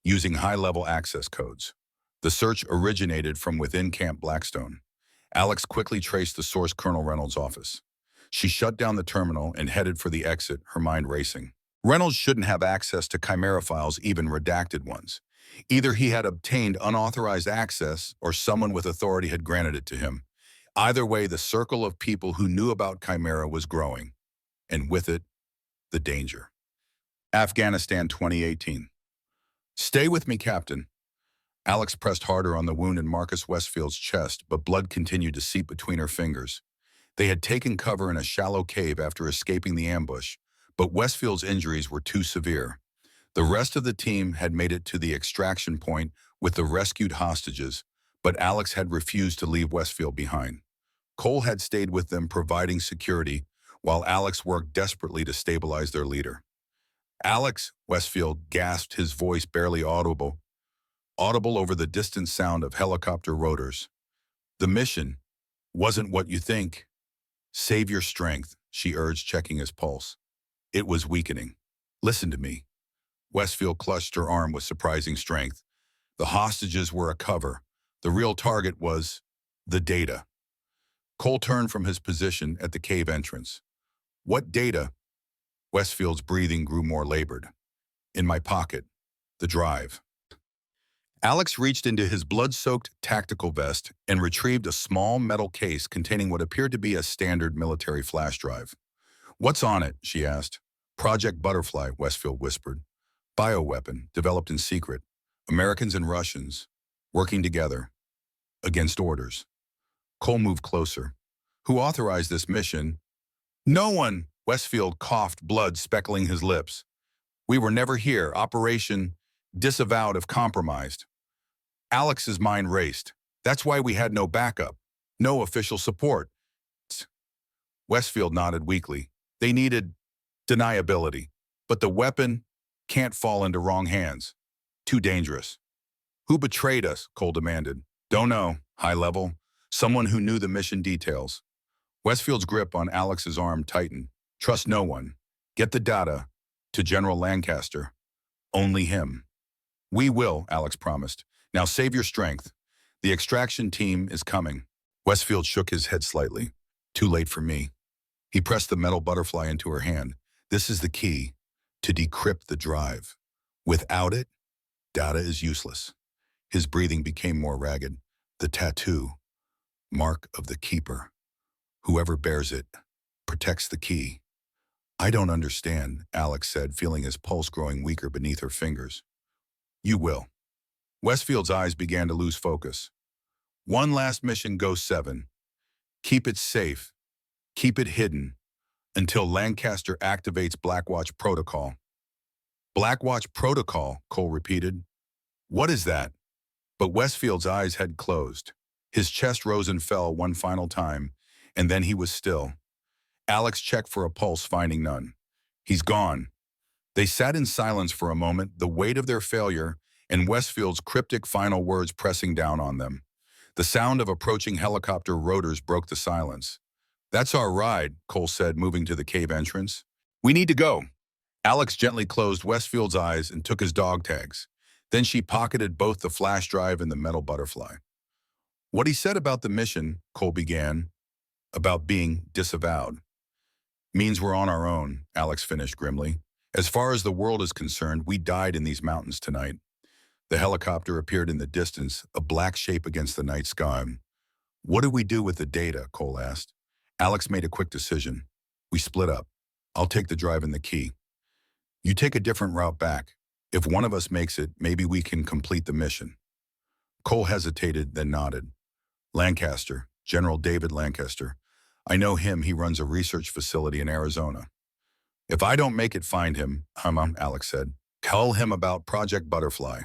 using high-level access codes. The search originated from within Camp Blackstone. Alex quickly traced the source, Colonel Reynolds' office. She shut down the terminal and headed for the exit, her mind racing. Reynolds shouldn't have access to Chimera files, even redacted ones. Either he had obtained unauthorized access or someone with authority had granted it to him. Either way, the circle of people who knew about Chimera was growing, and with it, the danger. Afghanistan 2018. Stay with me, Captain. Alex pressed harder on the wound in Marcus Westfield's chest, but blood continued to seep between her fingers. They had taken cover in a shallow cave after escaping the ambush, but Westfield's injuries were too severe. The rest of the team had made it to the extraction point with the rescued hostages, but Alex had refused to leave Westfield behind. Cole had stayed with them, providing security, while Alex worked desperately to stabilize their leader. Alex, Westfield gasped, his voice barely audible over the distant sound of helicopter rotors. The mission wasn't what you think. Save your strength, she urged, checking his pulse. It was weakening. Listen to me. Westfield clutched her arm with surprising strength. The hostages were a cover. The real target was the data. Cole turned from his position at the cave entrance. What data? Westfield's breathing grew more labored. In my pocket. The drive. Alex reached into his blood-soaked tactical vest and retrieved a small metal case containing what appeared to be a standard military flash drive. What's on it? She asked. Project Butterfly, Westfield whispered. Bioweapon, developed in secret. Americans and Russians, working together. Against orders. Cole moved closer. Who authorized this mission? No one, Westfield coughed, blood speckling his lips. We were never here. Operation disavowed if compromised. Alex's mind raced. That's why we had no backup. No official support. Westfield nodded weakly. They needed deniability. But the weapon can't fall into wrong hands. Too dangerous. Who betrayed us? Cole demanded. Don't know. High level. Someone who knew the mission details. Westfield's grip on Alex's arm tightened. Trust no one. Get the data. To General Lancaster. Only him. We will, Alex promised. Now save your strength. The extraction team is coming. Westfield shook his head slightly. Too late for me. He pressed the metal butterfly into her hand. This is the key to decrypt the drive. Without it, data is useless. His breathing became more ragged. The tattoo, mark of the keeper. Whoever bears it protects the key. I don't understand, Alex said, feeling his pulse growing weaker beneath her fingers. You will. Westfield's eyes began to lose focus. One last mission, Ghost 7. Keep it safe. Keep it hidden until Lancaster activates Blackwatch Protocol. Blackwatch Protocol, Cole repeated. What is that? But Westfield's eyes had closed. His chest rose and fell one final time, and then he was still. Alex checked for a pulse, finding none. He's gone. They sat in silence for a moment, the weight of their failure and Westfield's cryptic final words pressing down on them. The sound of approaching helicopter rotors broke the silence. That's our ride, Cole said, moving to the cave entrance. We need to go. Alex gently closed Westfield's eyes and took his dog tags. Then she pocketed both the flash drive and the metal butterfly. What he said about the mission, Cole began, about being disavowed, means we're on our own, Alex finished grimly. As far as the world is concerned, we died in these mountains tonight. The helicopter appeared in the distance, a black shape against the night sky. What do we do with the data? Cole asked. Alex made a quick decision. We split up. I'll take the drive and the key. You take a different route back. If one of us makes it, maybe we can complete the mission. Cole hesitated, then nodded. Lancaster, General David Lancaster. I know him. He runs a research facility in Arizona. If I don't make it, find him, Alex said. Tell him about Project Butterfly.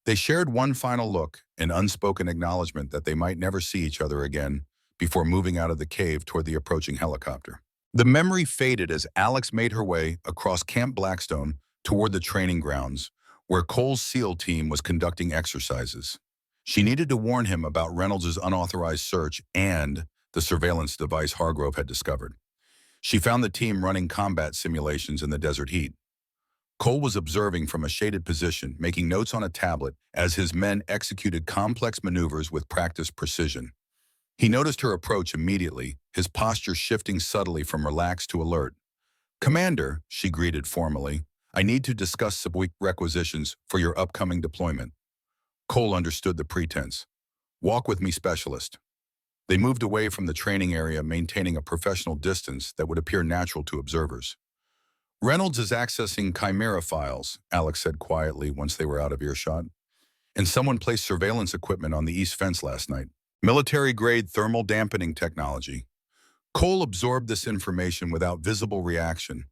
They shared one final look, an unspoken acknowledgement that they might never see each other again, before moving out of the cave toward the approaching helicopter. The memory faded as Alex made her way across Camp Blackstone toward the training grounds, where Cole's SEAL team was conducting exercises. She needed to warn him about Reynolds' unauthorized search and the surveillance device Hargrove had discovered. She found the team running combat simulations in the desert heat. Cole was observing from a shaded position, making notes on a tablet as his men executed complex maneuvers with practiced precision. He noticed her approach immediately, his posture shifting subtly from relaxed to alert. Commander, she greeted formally, I need to discuss some requisitions for your upcoming deployment. Cole understood the pretense. Walk with me, specialist. They moved away from the training area, maintaining a professional distance that would appear natural to observers. Reynolds is accessing Chimera files, Alex said quietly once they were out of earshot. And someone placed surveillance equipment on the east fence last night. Military-grade thermal dampening technology. Cole absorbed this information without visible reaction.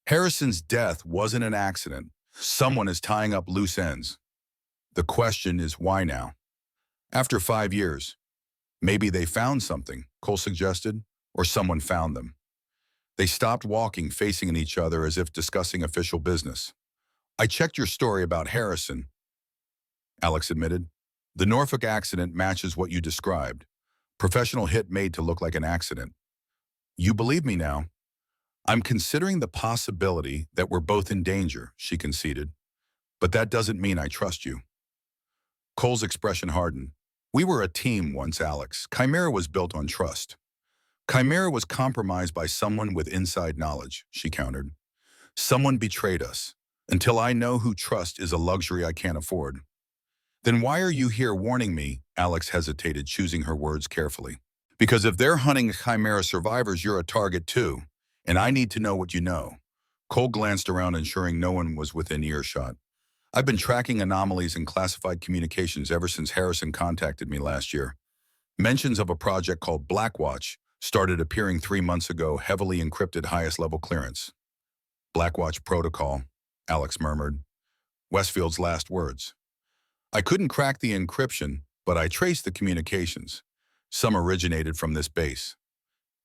Harrison's death wasn't an accident. Someone is tying up loose ends. The question is why now? After 5 years. Maybe they found something, Cole suggested, or someone found them. They stopped walking, facing each other as if discussing official business. I checked your story about Harrison, Alex admitted. The Norfolk accident matches what you described. Professional hit made to look like an accident. You believe me now? I'm considering the possibility that we're both in danger, she conceded. But that doesn't mean I trust you. Cole's expression hardened. We were a team once, Alex. Chimera was built on trust. Chimera was compromised by someone with inside knowledge, she countered. Someone betrayed us. Until I know who trust is a luxury I can't afford. Then why are you here warning me? Alex hesitated, choosing her words carefully. Because if they're hunting Chimera survivors, you're a target too. And I need to know what you know. Cole glanced around, ensuring no one was within earshot. I've been tracking anomalies in classified communications ever since Harrison contacted me last year. Mentions of a project called Blackwatch started appearing 3 months ago, heavily encrypted, highest level clearance. Blackwatch Protocol, Alex murmured. Westfield's last words. I couldn't crack the encryption, but I traced the communications. Some originated from this base.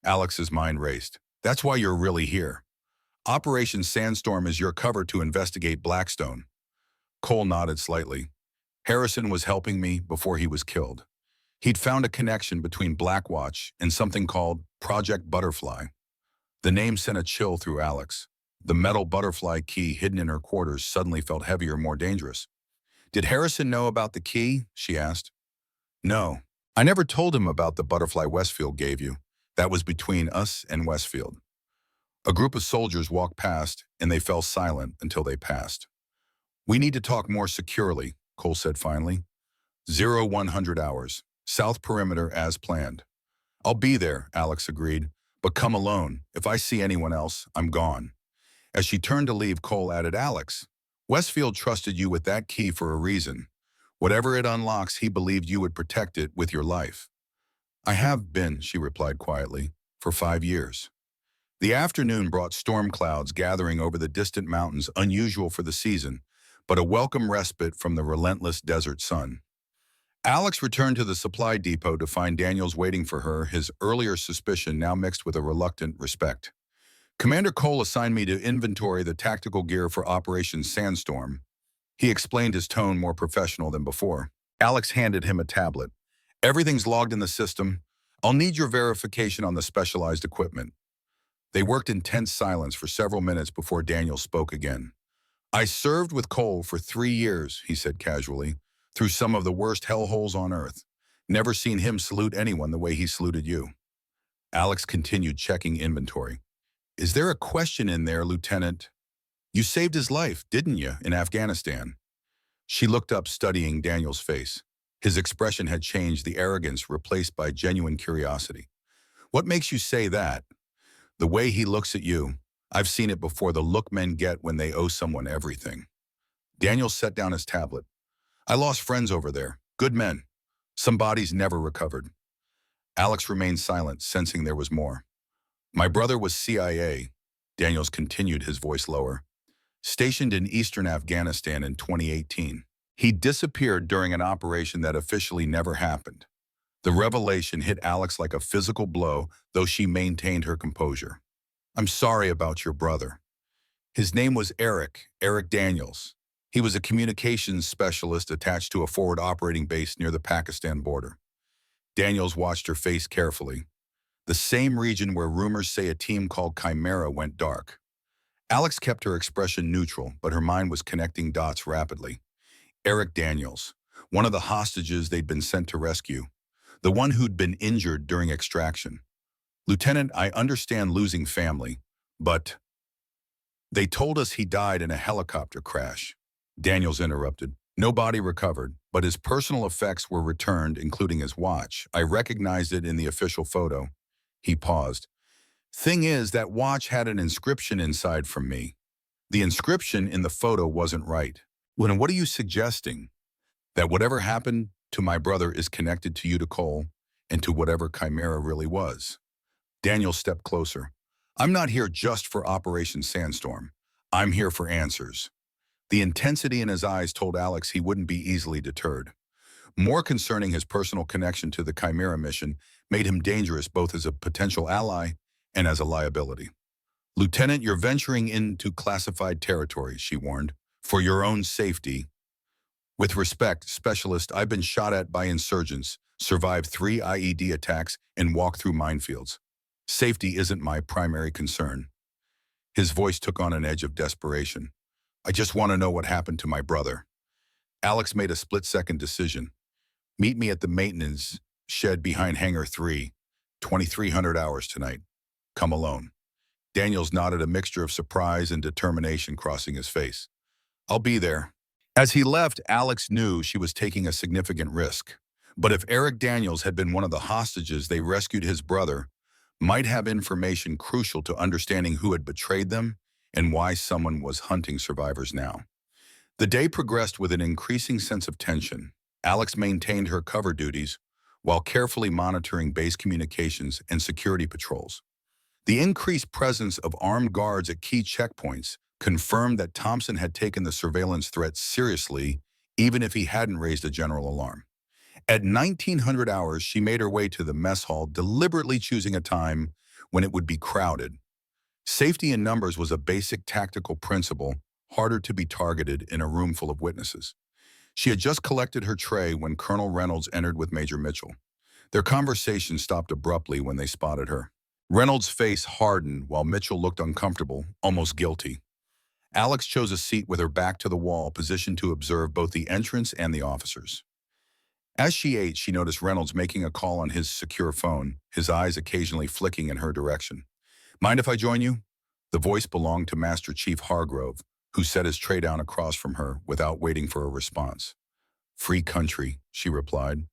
Alex's mind raced. That's why you're really here. Operation Sandstorm is your cover to investigate Blackstone. Cole nodded slightly. Harrison was helping me before he was killed. He'd found a connection between Blackwatch and something called Project Butterfly. The name sent a chill through Alex. The metal butterfly key hidden in her quarters suddenly felt heavier, more dangerous. Did Harrison know about the key? She asked. No. I never told him about the butterfly Westfield gave you. That was between us and Westfield. A group of soldiers walked past, and they fell silent until they passed. We need to talk more securely, Cole said finally. 0100 hours. South perimeter as planned. I'll be there, Alex agreed. But come alone. If I see anyone else, I'm gone. As she turned to leave, Cole added, Alex, Westfield trusted you with that key for a reason. Whatever it unlocks, he believed you would protect it with your life. I have been, she replied quietly, for 5 years. The afternoon brought storm clouds gathering over the distant mountains, unusual for the season, but a welcome respite from the relentless desert sun. Alex returned to the supply depot to find Daniels waiting for her, his earlier suspicion now mixed with a reluctant respect. Commander Cole assigned me to inventory the tactical gear for Operation Sandstorm. He explained, his tone more professional than before. Alex handed him a tablet. Everything's logged in the system. I'll need your verification on the specialized equipment. They worked in tense silence for several minutes before Daniel spoke again. I served with Cole for 3 years, he said casually, through some of the worst hellholes on Earth. Never seen him salute anyone the way he saluted you. Alex continued checking inventory. Is there a question in there, Lieutenant? You saved his life, didn't you, in Afghanistan? She looked up, studying Daniel's face. His expression had changed, the arrogance replaced by genuine curiosity. What makes you say that? The way he looks at you. I've seen it before, the look men get when they owe someone everything. Daniel set down his tablet. I lost friends over there. Good men. Some bodies never recovered. Alex remained silent, sensing there was more. My brother was CIA. Daniels continued, his voice lower. Stationed in eastern Afghanistan in 2018. He disappeared during an operation that officially never happened. The revelation hit Alex like a physical blow, though she maintained her composure. I'm sorry about your brother. His name was Eric Daniels. He was a communications specialist attached to a forward operating base near the Pakistan border. Daniels watched her face carefully. The same region where rumors say a team called Chimera went dark. Alex kept her expression neutral, but her mind was connecting dots rapidly. Eric Daniels, one of the hostages they'd been sent to rescue. The one who'd been injured during extraction. Lieutenant, I understand losing family, but they told us he died in a helicopter crash. Daniels interrupted. No body recovered, but his personal effects were returned, including his watch. I recognized it in the official photo. He paused. Thing is, that watch had an inscription inside from me. The inscription in the photo wasn't right. What are you suggesting? That whatever happened to my brother is connected to you, to Cole, and to whatever Chimera really was. Daniel stepped closer. I'm not here just for Operation Sandstorm. I'm here for answers. The intensity in his eyes told Alex he wouldn't be easily deterred. More concerning, his personal connection to the Chimera mission made him dangerous both as a potential ally and as a liability. Lieutenant, you're venturing into classified territory, she warned. For your own safety. With respect, Specialist, I've been shot at by insurgents, survived 3 IED attacks, and walked through minefields. Safety isn't my primary concern. His voice took on an edge of desperation. I just want to know what happened to my brother. Alex made a split-second decision. Meet me at the maintenance shed behind Hangar 3, 2300 hours tonight. Come alone. Daniels nodded, a mixture of surprise and determination crossing his face. I'll be there. As he left, Alex knew she was taking a significant risk. But if Eric Daniels had been one of the hostages they rescued, his brother might have information crucial to understanding who had betrayed them and why someone was hunting survivors now. The day progressed with an increasing sense of tension. Alex maintained her cover duties while carefully monitoring base communications and security patrols. The increased presence of armed guards at key checkpoints confirmed that Thompson had taken the surveillance threat seriously, even if he hadn't raised a general alarm. At 1900 hours, she made her way to the mess hall, deliberately choosing a time when it would be crowded. Safety in numbers was a basic tactical principle, harder to be targeted in a room full of witnesses. She had just collected her tray when Colonel Reynolds entered with Major Mitchell. Their conversation stopped abruptly when they spotted her. Reynolds' face hardened while Mitchell looked uncomfortable, almost guilty. Alex chose a seat with her back to the wall, positioned to observe both the entrance and the officers. As she ate, she noticed Reynolds making a call on his secure phone, his eyes occasionally flicking in her direction. "Mind if I join you?" The voice belonged to Master Chief Hargrove, who set his tray down across from her without waiting for a response. "Free country," she replied.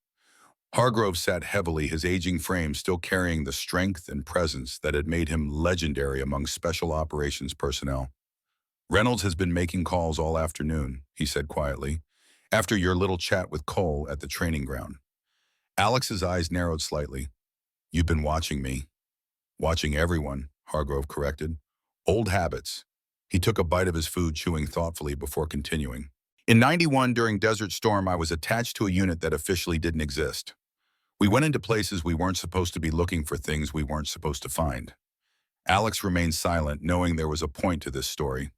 Hargrove sat heavily, his aging frame still carrying the strength and presence that had made him legendary among special operations personnel. "Reynolds has been making calls all afternoon," he said quietly, "after your little chat with Cole at the training ground." Alex's eyes narrowed slightly. "You've been watching me." "Watching everyone," Hargrove corrected. "Old habits." He took a bite of his food, chewing thoughtfully before continuing. "In '91, during Desert Storm, I was attached to a unit that officially didn't exist. We went into places we weren't supposed to be, looking for things we weren't supposed to find." Alex remained silent, knowing there was a point to this story.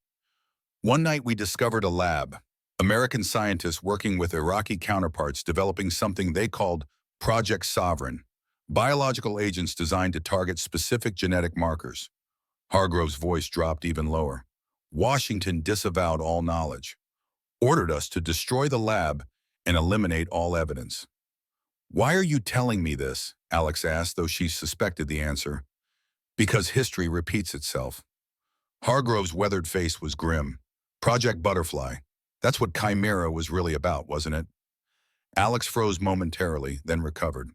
"One night we discovered a lab, American scientists working with Iraqi counterparts developing something they called Project Sovereign, biological agents designed to target specific genetic markers." Hargrove's voice dropped even lower. "Washington disavowed all knowledge, ordered us to destroy the lab and eliminate all evidence." "Why are you telling me this?" Alex asked, though she suspected the answer. "Because history repeats itself." Hargrove's weathered face was grim. "Project Butterfly. That's what Chimera was really about, wasn't it?" Alex froze momentarily, then recovered.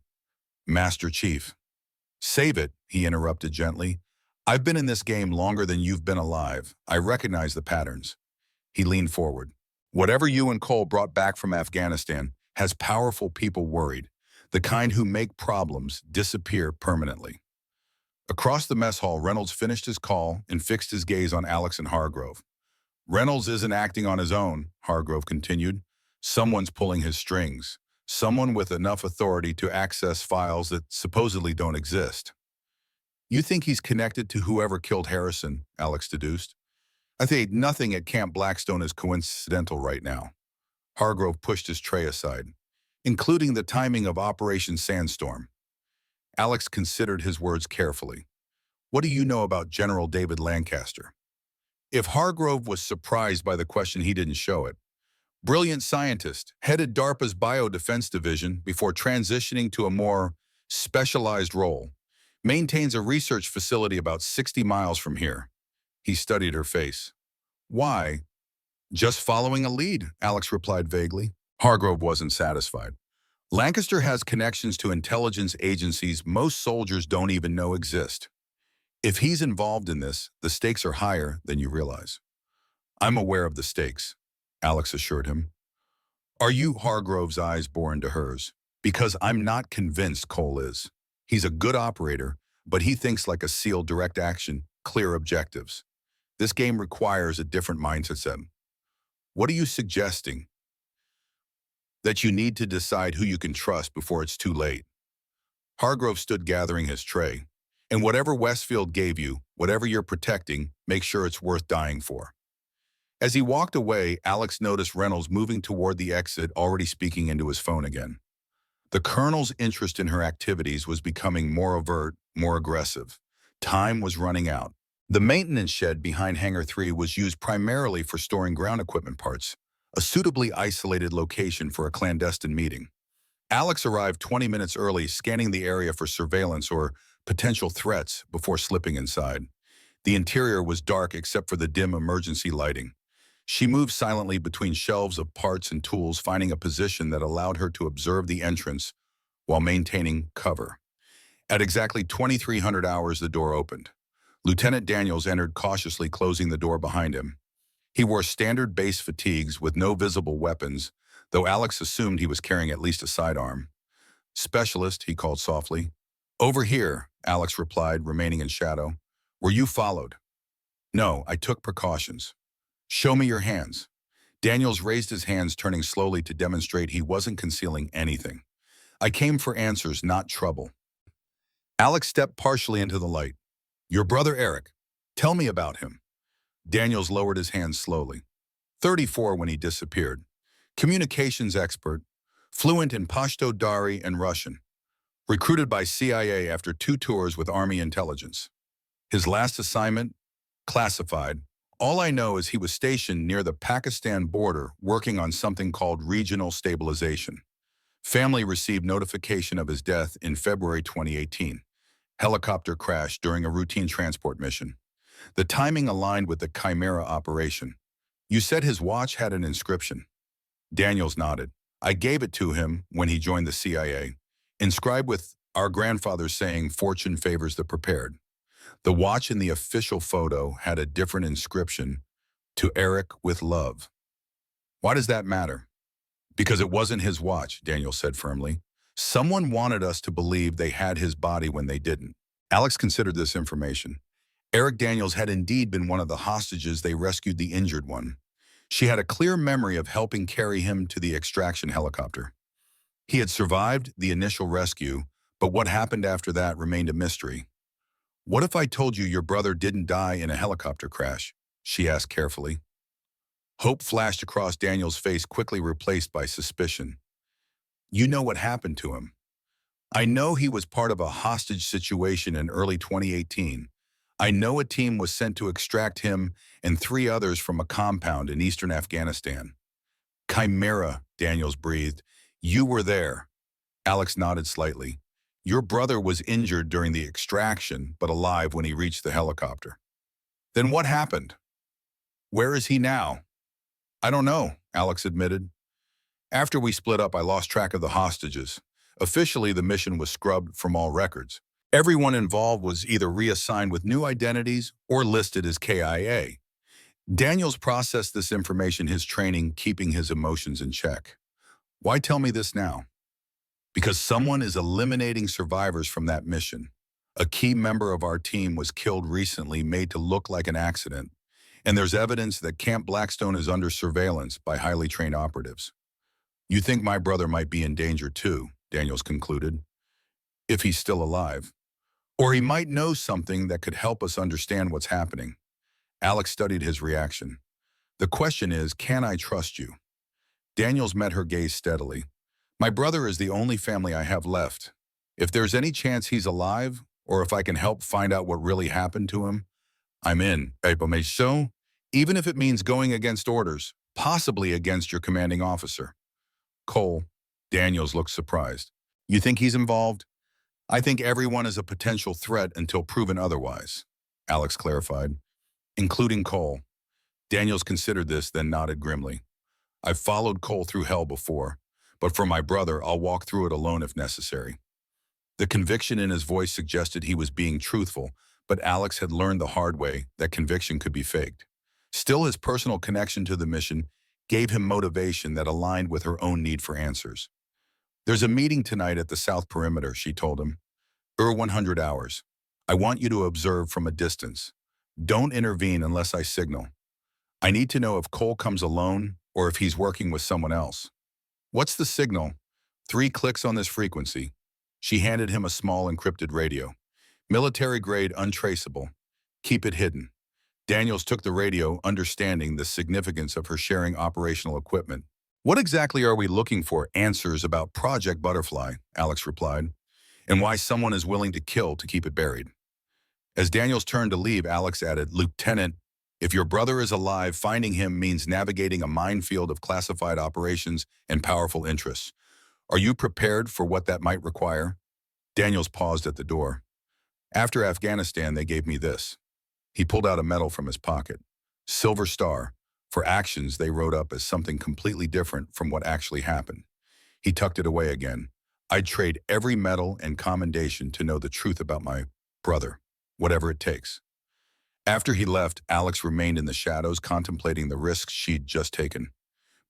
"Master Chief." "Save it," he interrupted gently. "I've been in this game longer than you've been alive. I recognize the patterns." He leaned forward. "Whatever you and Cole brought back from Afghanistan has powerful people worried, the kind who make problems disappear permanently." Across the mess hall, Reynolds finished his call and fixed his gaze on Alex and Hargrove. "Reynolds isn't acting on his own," Hargrove continued. "Someone's pulling his strings. Someone with enough authority to access files that supposedly don't exist." "You think he's connected to whoever killed Harrison?" Alex deduced. "I think nothing at Camp Blackstone is coincidental right now." Hargrove pushed his tray aside. "Including the timing of Operation Sandstorm." Alex considered his words carefully. "What do you know about General David Lancaster?" If Hargrove was surprised by the question, he didn't show it. "Brilliant scientist, headed DARPA's Biodefense Division before transitioning to a more specialized role. Maintains a research facility about 60 miles from here." He studied her face. "Why?" "Just following a lead," Alex replied vaguely. Hargrove wasn't satisfied. "Lancaster has connections to intelligence agencies most soldiers don't even know exist. If he's involved in this, the stakes are higher than you realize." "I'm aware of the stakes," Alex assured him. "Are you?" Hargrove's eyes bore into hers. "Because I'm not convinced Cole is. He's a good operator, but he thinks like a SEAL, direct action, clear objectives. This game requires a different mindset." "What are you suggesting?" "That you need to decide who you can trust before it's too late." Hargrove stood gathering his tray. "And whatever Westfield gave you, whatever you're protecting, make sure it's worth dying for." As he walked away, Alex noticed Reynolds moving toward the exit, already speaking into his phone again. The Colonel's interest in her activities was becoming more overt, more aggressive. Time was running out. The maintenance shed behind Hangar 3 was used primarily for storing ground equipment parts, a suitably isolated location for a clandestine meeting. Alex arrived 20 minutes early, scanning the area for surveillance or potential threats before slipping inside. The interior was dark except for the dim emergency lighting. She moved silently between shelves of parts and tools, finding a position that allowed her to observe the entrance while maintaining cover. At exactly 2300 hours, the door opened. Lieutenant Daniels entered cautiously, closing the door behind him. He wore standard base fatigues with no visible weapons, though Alex assumed he was carrying at least a sidearm. "Specialist," he called softly. "Over here," Alex replied, remaining in shadow. "Were you followed?" "No, I took precautions." "Show me your hands." Daniels raised his hands, turning slowly to demonstrate he wasn't concealing anything. "I came for answers, not trouble." Alex stepped partially into the light. Your brother Eric. Tell me about him. Daniels lowered his hand slowly. 34 when he disappeared. Communications expert, fluent in Pashto Dari and Russian. Recruited by CIA after 2 tours with Army intelligence. His last assignment? Classified. All I know is he was stationed near the Pakistan border working on something called regional stabilization. Family received notification of his death in February 2018. Helicopter crash during a routine transport mission. The timing aligned with the Chimera operation. You said his watch had an inscription. Daniels nodded. I gave it to him when he joined the CIA. Inscribed with our grandfather's saying, "Fortune favors the prepared." The watch in the official photo had a different inscription, "To Eric with love." Why does that matter? Because it wasn't his watch, Daniel said firmly. Someone wanted us to believe they had his body when they didn't. Alex considered this information. Eric Daniels had indeed been one of the hostages they rescued the injured one. She had a clear memory of helping carry him to the extraction helicopter. He had survived the initial rescue, but what happened after that remained a mystery. What if I told you your brother didn't die in a helicopter crash? She asked carefully. Hope flashed across Daniel's face, quickly replaced by suspicion. You know what happened to him. I know he was part of a hostage situation in early 2018. I know a team was sent to extract him and 3 others from a compound in eastern Afghanistan. Chimera, Daniels breathed. You were there. Alex nodded slightly. Your brother was injured during the extraction, but alive when he reached the helicopter. Then what happened? Where is he now? I don't know, Alex admitted. After we split up, I lost track of the hostages. Officially, the mission was scrubbed from all records. Everyone involved was either reassigned with new identities or listed as KIA. Daniels processed this information, his training, keeping his emotions in check. Why tell me this now? Because someone is eliminating survivors from that mission. A key member of our team was killed recently, made to look like an accident. And there's evidence that Camp Blackstone is under surveillance by highly trained operatives. You think my brother might be in danger too, Daniels concluded, if he's still alive. Or he might know something that could help us understand what's happening. Alex studied his reaction. The question is, can I trust you? Daniels met her gaze steadily. My brother is the only family I have left. If there's any chance he's alive, or if I can help find out what really happened to him, I'm in. So, even if it means going against orders, possibly against your commanding officer. Cole. Daniels looked surprised. You think he's involved? I think everyone is a potential threat until proven otherwise, Alex clarified, including Cole. Daniels considered this, then nodded grimly. I've followed Cole through hell before, but for my brother, I'll walk through it alone if necessary. The conviction in his voice suggested he was being truthful, but Alex had learned the hard way that conviction could be faked. Still, his personal connection to the mission gave him motivation that aligned with her own need for answers. There's a meeting tonight at the South Perimeter, she told him. 100 hours. I want you to observe from a distance. Don't intervene unless I signal. I need to know if Cole comes alone or if he's working with someone else. What's the signal? 3 clicks on this frequency. She handed him a small encrypted radio. Military-grade, untraceable. Keep it hidden. Daniels took the radio, understanding the significance of her sharing operational equipment. What exactly are we looking for? Answers about Project Butterfly, Alex replied, and why someone is willing to kill to keep it buried. As Daniels turned to leave, Alex added, Lieutenant, if your brother is alive, finding him means navigating a minefield of classified operations and powerful interests. Are you prepared for what that might require? Daniels paused at the door. After Afghanistan, they gave me this. He pulled out a medal from his pocket. Silver Star, for actions they wrote up as something completely different from what actually happened. He tucked it away again. I'd trade every medal and commendation to know the truth about my brother, whatever it takes. After he left, Alex remained in the shadows, contemplating the risks she'd just taken.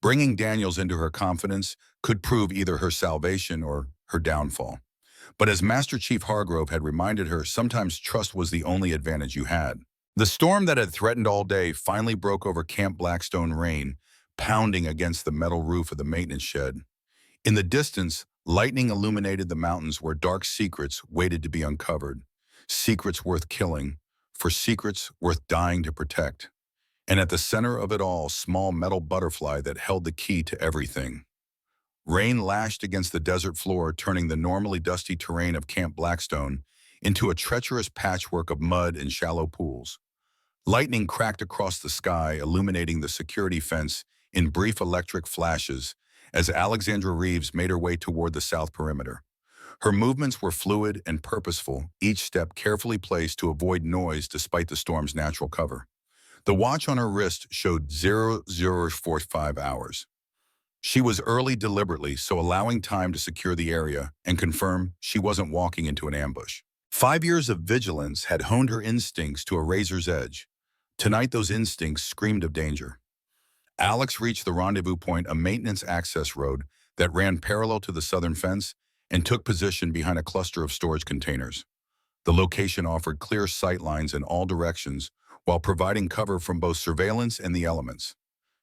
Bringing Daniels into her confidence could prove either her salvation or her downfall. But as Master Chief Hargrove had reminded her, sometimes trust was the only advantage you had. The storm that had threatened all day finally broke over Camp Blackstone, rain pounding against the metal roof of the maintenance shed. In the distance, lightning illuminated the mountains where dark secrets waited to be uncovered. Secrets worth killing, for secrets worth dying to protect. And at the center of it all, small metal butterfly that held the key to everything. Rain lashed against the desert floor, turning the normally dusty terrain of Camp Blackstone into a treacherous patchwork of mud and shallow pools. Lightning cracked across the sky, illuminating the security fence in brief electric flashes as Alexandra Reeves made her way toward the south perimeter. Her movements were fluid and purposeful, each step carefully placed to avoid noise despite the storm's natural cover. The watch on her wrist showed 0045 hours. She was early deliberately, so allowing time to secure the area and confirm she wasn't walking into an ambush. 5 years of vigilance had honed her instincts to a razor's edge. Tonight, those instincts screamed of danger. Alex reached the rendezvous point, a maintenance access road that ran parallel to the southern fence, and took position behind a cluster of storage containers. The location offered clear sight lines in all directions while providing cover from both surveillance and the elements.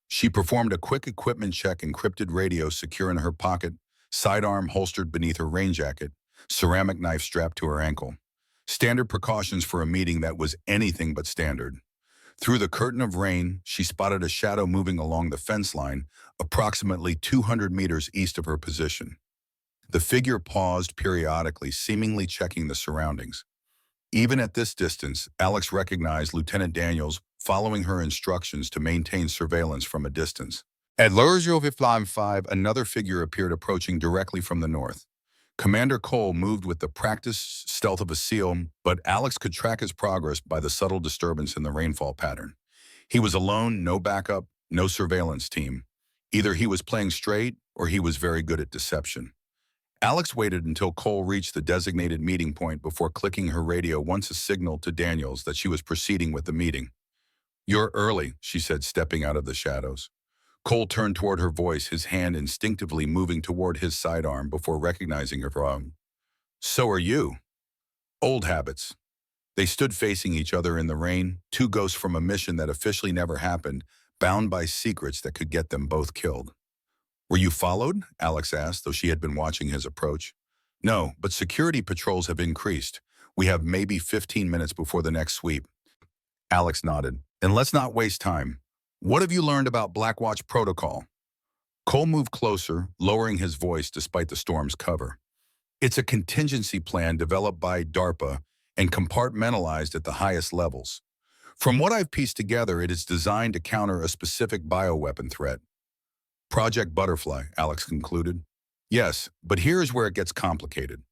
She performed a quick equipment check, encrypted radio secure in her pocket, sidearm holstered beneath her rain jacket, ceramic knife strapped to her ankle. Standard precautions for a meeting that was anything but standard. Through the curtain of rain, she spotted a shadow moving along the fence line, approximately 200 meters east of her position. The figure paused periodically, seemingly checking the surroundings. Even at this distance, Alex recognized Lieutenant Daniels following her instructions to maintain surveillance from a distance. At 0055, another figure appeared approaching directly from the north. Commander Cole moved with the practiced stealth of a SEAL, but Alex could track his progress by the subtle disturbance in the rainfall pattern. He was alone, no backup, no surveillance team. Either he was playing straight or he was very good at deception. Alex waited until Cole reached the designated meeting point before clicking her radio once a signal to Daniels that she was proceeding with the meeting. "You're early," she said, stepping out of the shadows. Cole turned toward her voice, his hand instinctively moving toward his sidearm before recognizing her wrong. "So are you." Old habits. They stood facing each other in the rain, two ghosts from a mission that officially never happened, bound by secrets that could get them both killed. "Were you followed?" Alex asked, though she had been watching his approach. "No, but security patrols have increased. We have maybe 15 minutes before the next sweep." Alex nodded. "And let's not waste time. What have you learned about Blackwatch protocol?" Cole moved closer, lowering his voice despite the storm's cover. "It's a contingency plan developed by DARPA and compartmentalized at the highest levels. From what I've pieced together, it is designed to counter a specific bioweapon threat." "Project Butterfly," Alex concluded. "Yes, but here's where it gets complicated."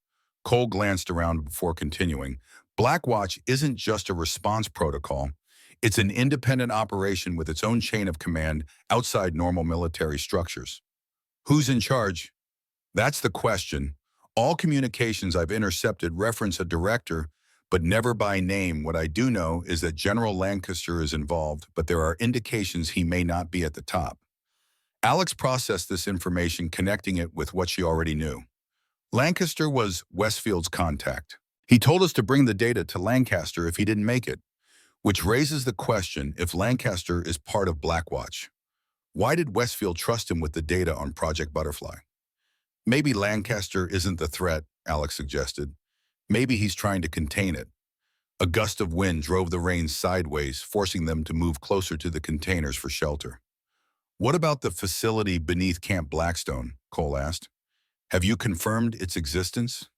Cole glanced around before continuing. "Blackwatch isn't just a response protocol. It's an independent operation with its own chain of command outside normal military structures." "Who's in charge?" "That's the question. All communications I've intercepted reference a director, but never by name. What I do know is that General Lancaster is involved, but there are indications he may not be at the top." Alex processed this information, connecting it with what she already knew. Lancaster was Westfield's contact. He told us to bring the data to Lancaster if he didn't make it, which raises the question if Lancaster is part of Blackwatch. Why did Westfield trust him with the data on Project Butterfly? "Maybe Lancaster isn't the threat," Alex suggested. "Maybe he's trying to contain it." A gust of wind drove the rain sideways, forcing them to move closer to the containers for shelter. "What about the facility beneath Camp Blackstone?" Cole asked. "Have you confirmed its existence?"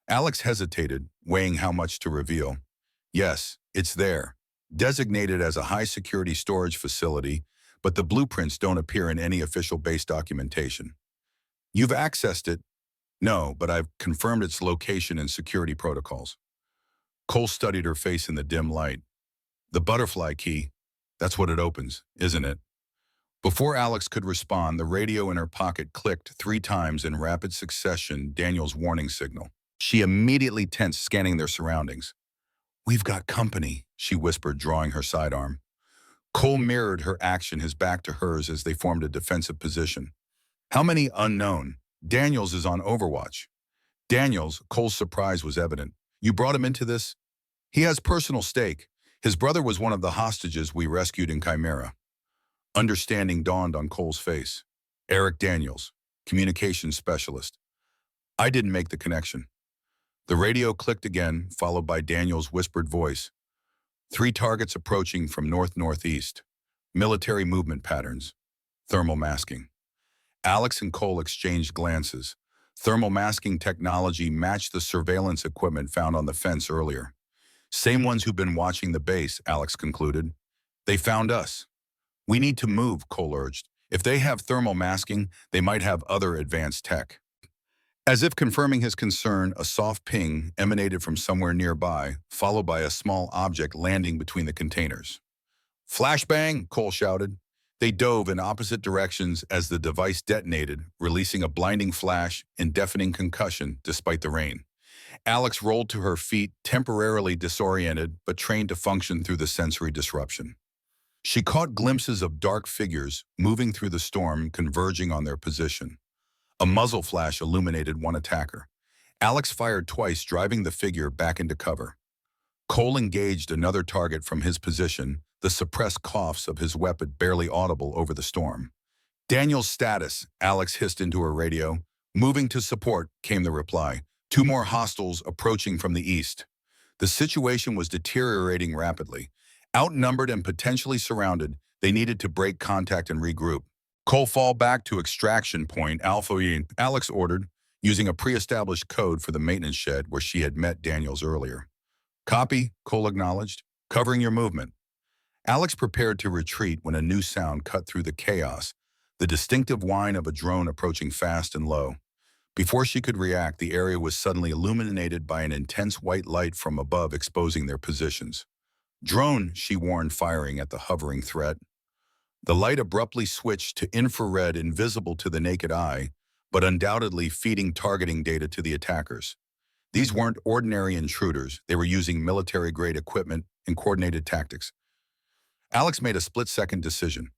Alex hesitated, weighing how much to reveal. "Yes, it's there, designated as a high-security storage facility, but the blueprints don't appear in any official base documentation." "You've accessed it?" "No, but I've confirmed its location and security protocols." Cole studied her face in the dim light. "The butterfly key, that's what it opens, isn't it?" Before Alex could respond, the radio in her pocket clicked 3 times in rapid succession, Daniel's warning signal. She immediately tensed, scanning their surroundings. "We've got company," she whispered, drawing her sidearm. Cole mirrored her action, his back to hers, as they formed a defensive position. "How many?" "Unknown. Daniels is on Overwatch." "Daniels?" Cole's surprise was evident. "You brought him into this?" "He has personal stake. His brother was one of the hostages we rescued in Chimera." Understanding dawned on Cole's face. "Eric Daniels, communications specialist." I didn't make the connection. The radio clicked again, followed by Daniel's whispered voice. Three targets approaching from north-northeast. Military movement patterns. Thermal masking. Alex and Cole exchanged glances. Thermal masking technology matched the surveillance equipment found on the fence earlier. Same ones who've been watching the base, Alex concluded. They found us. We need to move, Cole urged. If they have thermal masking, they might have other advanced tech. As if confirming his concern, a soft ping emanated from somewhere nearby, followed by a small object landing between the containers. Flashbang, Cole shouted. They dove in opposite directions as the device detonated, releasing a blinding flash and deafening concussion despite the rain. Alex rolled to her feet, temporarily disoriented, but trained to function through the sensory disruption. She caught glimpses of dark figures moving through the storm, converging on their position. A muzzle flash illuminated one attacker. Alex fired twice, driving the figure back into cover. Cole engaged another target from his position, the suppressed coughs of his weapon barely audible over the storm. Daniel's status, Alex hissed into her radio. Moving to support, came the reply. Two more hostiles approaching from the east. The situation was deteriorating rapidly. Outnumbered and potentially surrounded, they needed to break contact and regroup. Cole, fall back to extraction point Alpha E, Alex ordered, using a pre-established code for the maintenance shed where she had met Daniels earlier. Copy, Cole acknowledged, covering your movement. Alex prepared to retreat when a new sound cut through the chaos, the distinctive whine of a drone approaching fast and low. Before she could react, the area was suddenly illuminated by an intense white light from above, exposing their positions. Drone, she warned, firing at the hovering threat. The light abruptly switched to infrared, invisible to the naked eye, but undoubtedly feeding targeting data to the attackers. These weren't ordinary intruders. They were using military-grade equipment and coordinated tactics. Alex made a split-second decision.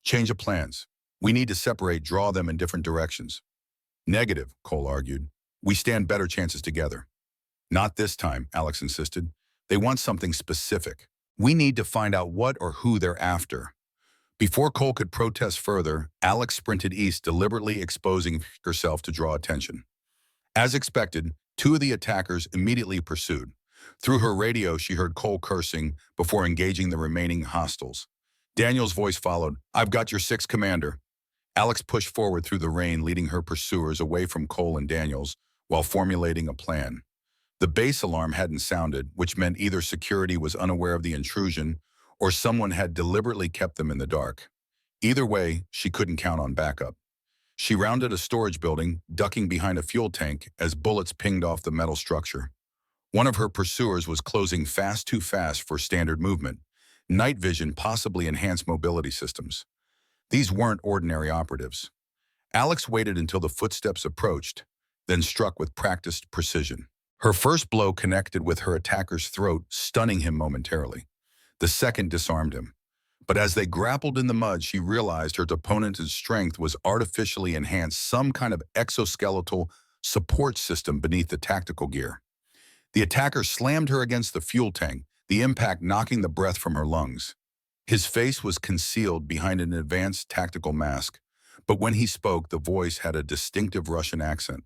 Change of plans. We need to separate, draw them in different directions. Negative, Cole argued. We stand better chances together. Not this time, Alex insisted. They want something specific. We need to find out what or who they're after. Before Cole could protest further, Alex sprinted east, deliberately exposing herself to draw attention. As expected, two of the attackers immediately pursued. Through her radio, she heard Cole cursing before engaging the remaining hostiles. Daniel's voice followed, "I've got your sixth commander." Alex pushed forward through the rain, leading her pursuers away from Cole and Daniels while formulating a plan. The base alarm hadn't sounded, which meant either security was unaware of the intrusion or someone had deliberately kept them in the dark. Either way, she couldn't count on backup. She rounded a storage building, ducking behind a fuel tank as bullets pinged off the metal structure. One of her pursuers was closing too fast for standard movement. Night vision possibly enhanced mobility systems. These weren't ordinary operatives. Alex waited until the footsteps approached, then struck with practiced precision. Her first blow connected with her attacker's throat, stunning him momentarily. The second disarmed him. But as they grappled in the mud, she realized her opponent's strength was artificially enhanced, some kind of exoskeletal support system beneath the tactical gear. The attacker slammed her against the fuel tank, the impact knocking the breath from her lungs. His face was concealed behind an advanced tactical mask, but when he spoke, the voice had a distinctive Russian accent.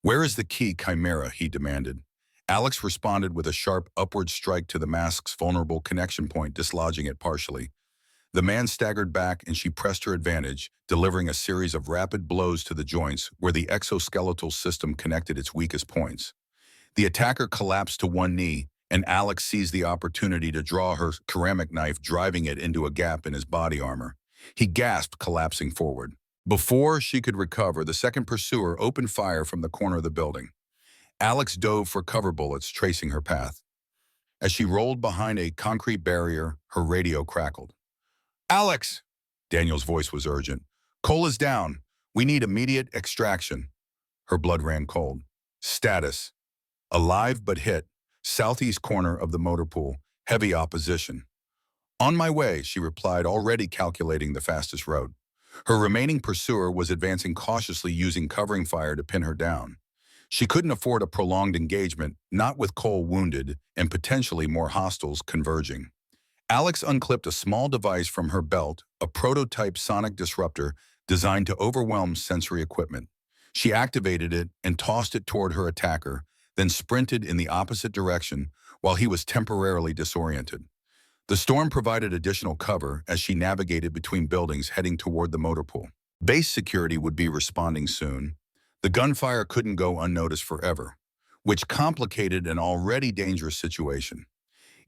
"Where is the key, Chimera?" he demanded. Alex responded with a sharp upward strike to the mask's vulnerable connection point, dislodging it partially. The man staggered back and she pressed her advantage, delivering a series of rapid blows to the joints where the exoskeletal system connected its weakest points. The attacker collapsed to one knee, and Alex seized the opportunity to draw her ceramic knife, driving it into a gap in his body armor. He gasped, collapsing forward. Before she could recover, the second pursuer opened fire from the corner of the building. Alex dove for cover bullets, tracing her path. As she rolled behind a concrete barrier, her radio crackled. "Alex!" Daniel's voice was urgent. "Cole is down. We need immediate extraction." Her blood ran cold. Status: alive but hit. Southeast corner of the motor pool. Heavy opposition. "On my way," she replied, already calculating the fastest route. Her remaining pursuer was advancing cautiously, using covering fire to pin her down. She couldn't afford a prolonged engagement, not with Cole wounded and potentially more hostiles converging. Alex unclipped a small device from her belt, a prototype sonic disruptor designed to overwhelm sensory equipment. She activated it and tossed it toward her attacker, then sprinted in the opposite direction while he was temporarily disoriented. The storm provided additional cover as she navigated between buildings heading toward the motor pool. Base security would be responding soon. The gunfire couldn't go unnoticed forever, which complicated an already dangerous situation.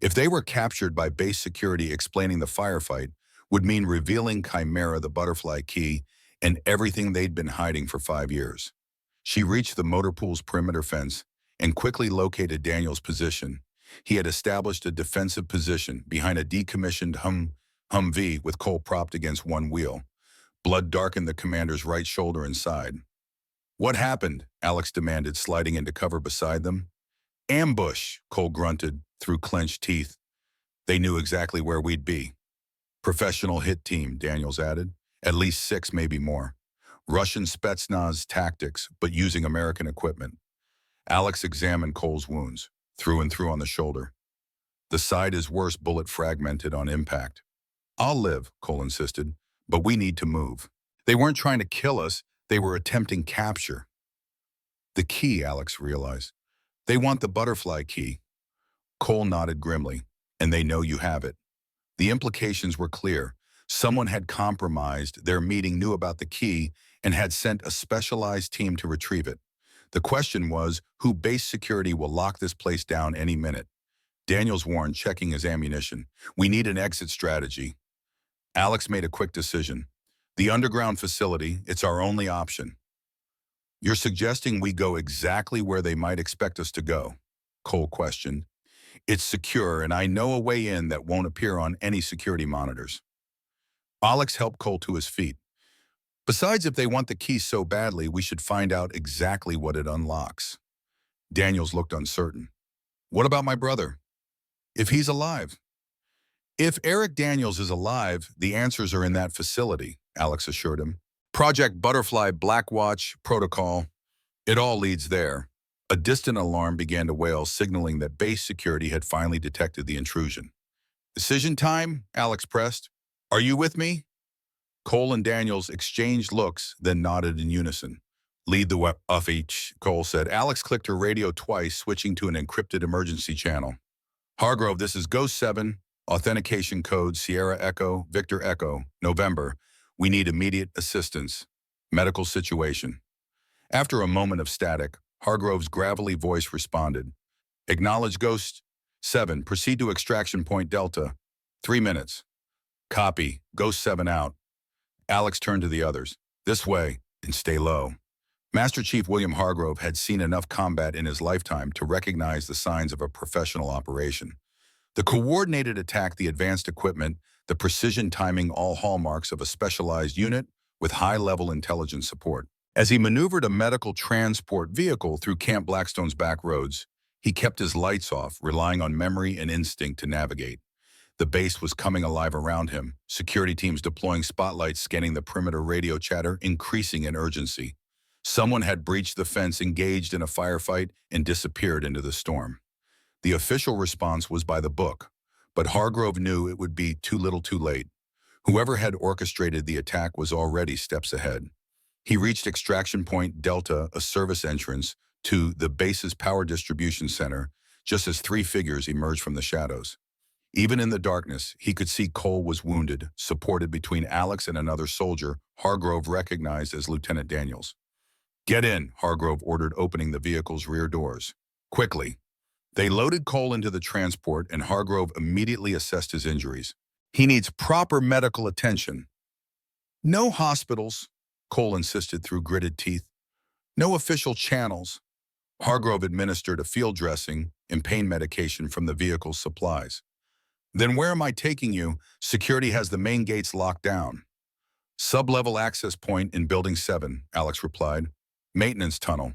If they were captured by base security, explaining the firefight would mean revealing Chimera the butterfly key and everything they'd been hiding for 5 years. She reached the motor pool's perimeter fence and quickly located Daniel's position. He had established a defensive position behind a decommissioned Humvee with Cole propped against one wheel. Blood darkened the commander's right shoulder and side. "What happened?" Alex demanded, sliding into cover beside them. "Ambush," Cole grunted through clenched teeth. "They knew exactly where we'd be." "Professional hit team," Daniels added. "At least 6, maybe more. Russian Spetsnaz tactics, but using American equipment." Alex examined Cole's wounds, through and through on the shoulder. "The side is worse, bullet fragmented on impact." "I'll live," Cole insisted, "but we need to move." "They weren't trying to kill us, they were attempting capture." "The key," Alex realized. "They want the butterfly key." Cole nodded grimly. "And they know you have it." The implications were clear. Someone had compromised their meeting, knew about the key, and had sent a specialized team to retrieve it. The question was, who base security will lock this place down any minute? Daniels warned, checking his ammunition. "We need an exit strategy." Alex made a quick decision. "The underground facility, it's our only option." "You're suggesting we go exactly where they might expect us to go?" Cole questioned. "It's secure, and I know a way in that won't appear on any security monitors." Alex helped Cole to his feet. "Besides, if they want the key so badly, we should find out exactly what it unlocks." Daniels looked uncertain. "What about my brother? If he's alive?" "If Eric Daniels is alive, the answers are in that facility," Alex assured him. "Project Butterfly, Blackwatch, Protocol, it all leads there." A distant alarm began to wail, signaling that base security had finally detected the intrusion. "Decision time?" Alex pressed. "Are you with me?" Cole and Daniels exchanged looks, then nodded in unison. "Lead the way off each," Cole said. Alex clicked her radio twice, switching to an encrypted emergency channel. "Hargrove, this is Ghost 7, authentication code Sierra Echo, Victor Echo, November. We need immediate assistance. Medical situation." After a moment of static, Hargrove's gravelly voice responded. "Acknowledge Ghost 7. Proceed to extraction point Delta. 3 minutes." "Copy. Ghost 7 out." Alex turned to the others. "This way, and stay low." Master Chief William Hargrove had seen enough combat in his lifetime to recognize the signs of a professional operation. The coordinated attack, the advanced equipment, the precision timing, all hallmarks of a specialized unit with high-level intelligence support. As he maneuvered a medical transport vehicle through Camp Blackstone's back roads, he kept his lights off, relying on memory and instinct to navigate. The base was coming alive around him, security teams deploying spotlights, scanning the perimeter, radio chatter increasing in urgency. Someone had breached the fence, engaged in a firefight, and disappeared into the storm. The official response was by the book, but Hargrove knew it would be too little too late. Whoever had orchestrated the attack was already steps ahead. He reached extraction point Delta, a service entrance to the base's power distribution center, just as 3 figures emerged from the shadows. Even in the darkness, he could see Cole was wounded, supported between Alex and another soldier Hargrove recognized as Lieutenant Daniels. "Get in," Hargrove ordered, opening the vehicle's rear doors. "Quickly." They loaded Cole into the transport, and Hargrove immediately assessed his injuries. "He needs proper medical attention." "No hospitals," Cole insisted through gritted teeth. "No official channels." Hargrove administered a field dressing and pain medication from the vehicle's supplies. "Then where am I taking you? Security has the main gates locked down." "Sub-level access point in Building 7, Alex replied. "Maintenance tunnel."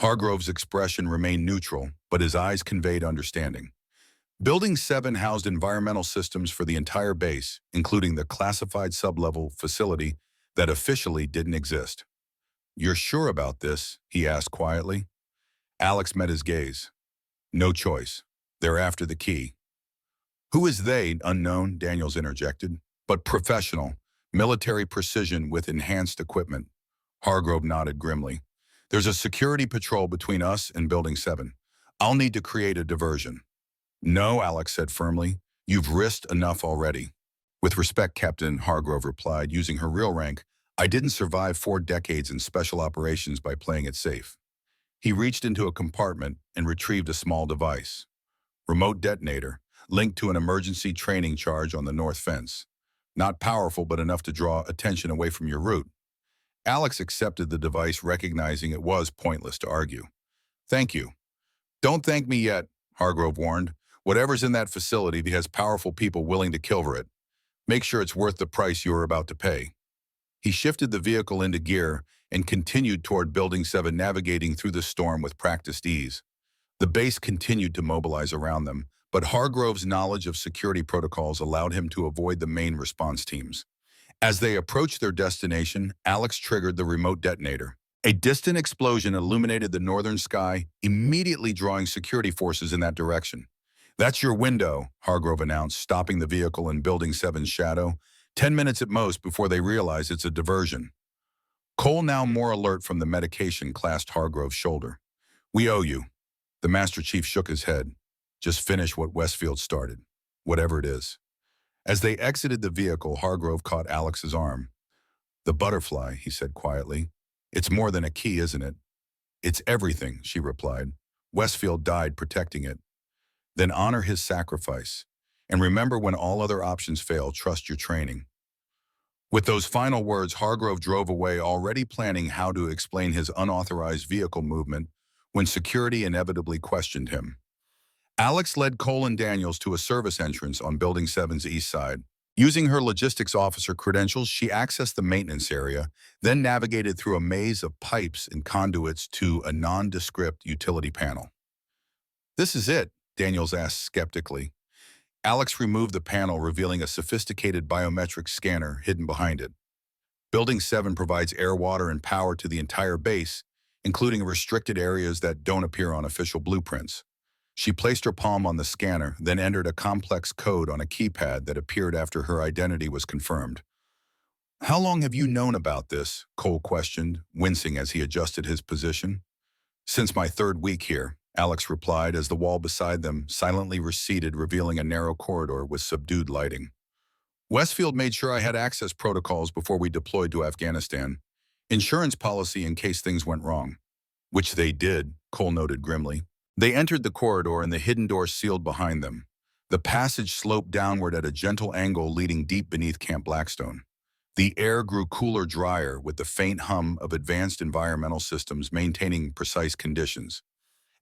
Hargrove's expression remained neutral, but his eyes conveyed understanding. Building 7 housed environmental systems for the entire base, including the classified sub-level facility that officially didn't exist. "You're sure about this?" he asked quietly. Alex met his gaze. "No choice. They're after the key." "Who is they?" "Unknown," Daniels interjected. "But professional. Military precision with enhanced equipment." Hargrove nodded grimly. There's a security patrol between us and Building 7. I'll need to create a diversion. No, Alex said firmly. You've risked enough already. With respect, Captain Hargrove replied, using her real rank. I didn't survive 4 decades in special operations by playing it safe. He reached into a compartment and retrieved a small device. Remote detonator, linked to an emergency training charge on the north fence. Not powerful, but enough to draw attention away from your route. Alex accepted the device, recognizing it was pointless to argue. Thank you. Don't thank me yet, Hargrove warned. Whatever's in that facility has powerful people willing to kill for it. Make sure it's worth the price you're about to pay. He shifted the vehicle into gear and continued toward Building 7, navigating through the storm with practiced ease. The base continued to mobilize around them, but Hargrove's knowledge of security protocols allowed him to avoid the main response teams. As they approached their destination, Alex triggered the remote detonator. A distant explosion illuminated the northern sky, immediately drawing security forces in that direction. That's your window, Hargrove announced, stopping the vehicle in Building 7's shadow, 10 minutes at most before they realize it's a diversion. Cole, now more alert from the medication, clasped Hargrove's shoulder. We owe you. The Master Chief shook his head. Just finish what Westfield started, whatever it is. As they exited the vehicle, Hargrove caught Alex's arm. The butterfly, he said quietly. It's more than a key, isn't it? It's everything, she replied. Westfield died protecting it. Then honor his sacrifice. And remember, when all other options fail, trust your training. With those final words, Hargrove drove away, already planning how to explain his unauthorized vehicle movement when security inevitably questioned him. Alex led Cole and Daniels to a service entrance on Building 7's east side. Using her logistics officer credentials, she accessed the maintenance area, then navigated through a maze of pipes and conduits to a nondescript utility panel. This is it, Daniels asked skeptically. Alex removed the panel, revealing a sophisticated biometric scanner hidden behind it. Building 7 provides air, water, and power to the entire base, including restricted areas that don't appear on official blueprints. She placed her palm on the scanner, then entered a complex code on a keypad that appeared after her identity was confirmed. How long have you known about this? Cole questioned, wincing as he adjusted his position. Since my 3rd week here, Alex replied as the wall beside them silently receded, revealing a narrow corridor with subdued lighting. Westfield made sure I had access protocols before we deployed to Afghanistan. Insurance policy in case things went wrong. Which they did, Cole noted grimly. They entered the corridor and the hidden door sealed behind them. The passage sloped downward at a gentle angle, leading deep beneath Camp Blackstone. The air grew cooler, drier, with the faint hum of advanced environmental systems maintaining precise conditions.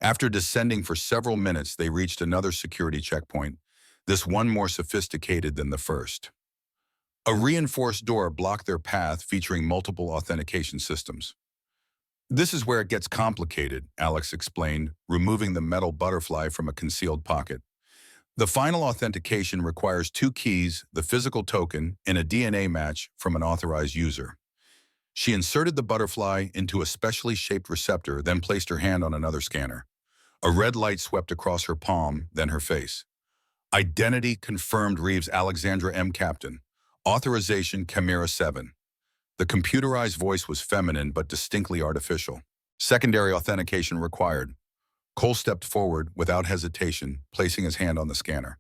After descending for several minutes, they reached another security checkpoint, this one more sophisticated than the first. A reinforced door blocked their path, featuring multiple authentication systems. This is where it gets complicated, Alex explained, removing the metal butterfly from a concealed pocket. The final authentication requires 2 keys, the physical token, and a DNA match from an authorized user. She inserted the butterfly into a specially shaped receptor, then placed her hand on another scanner. A red light swept across her palm, then her face. Identity confirmed, Reeves Alexandra M. Captain. Authorization Chimera 7. The computerized voice was feminine but distinctly artificial. Secondary authentication required. Cole stepped forward without hesitation, placing his hand on the scanner.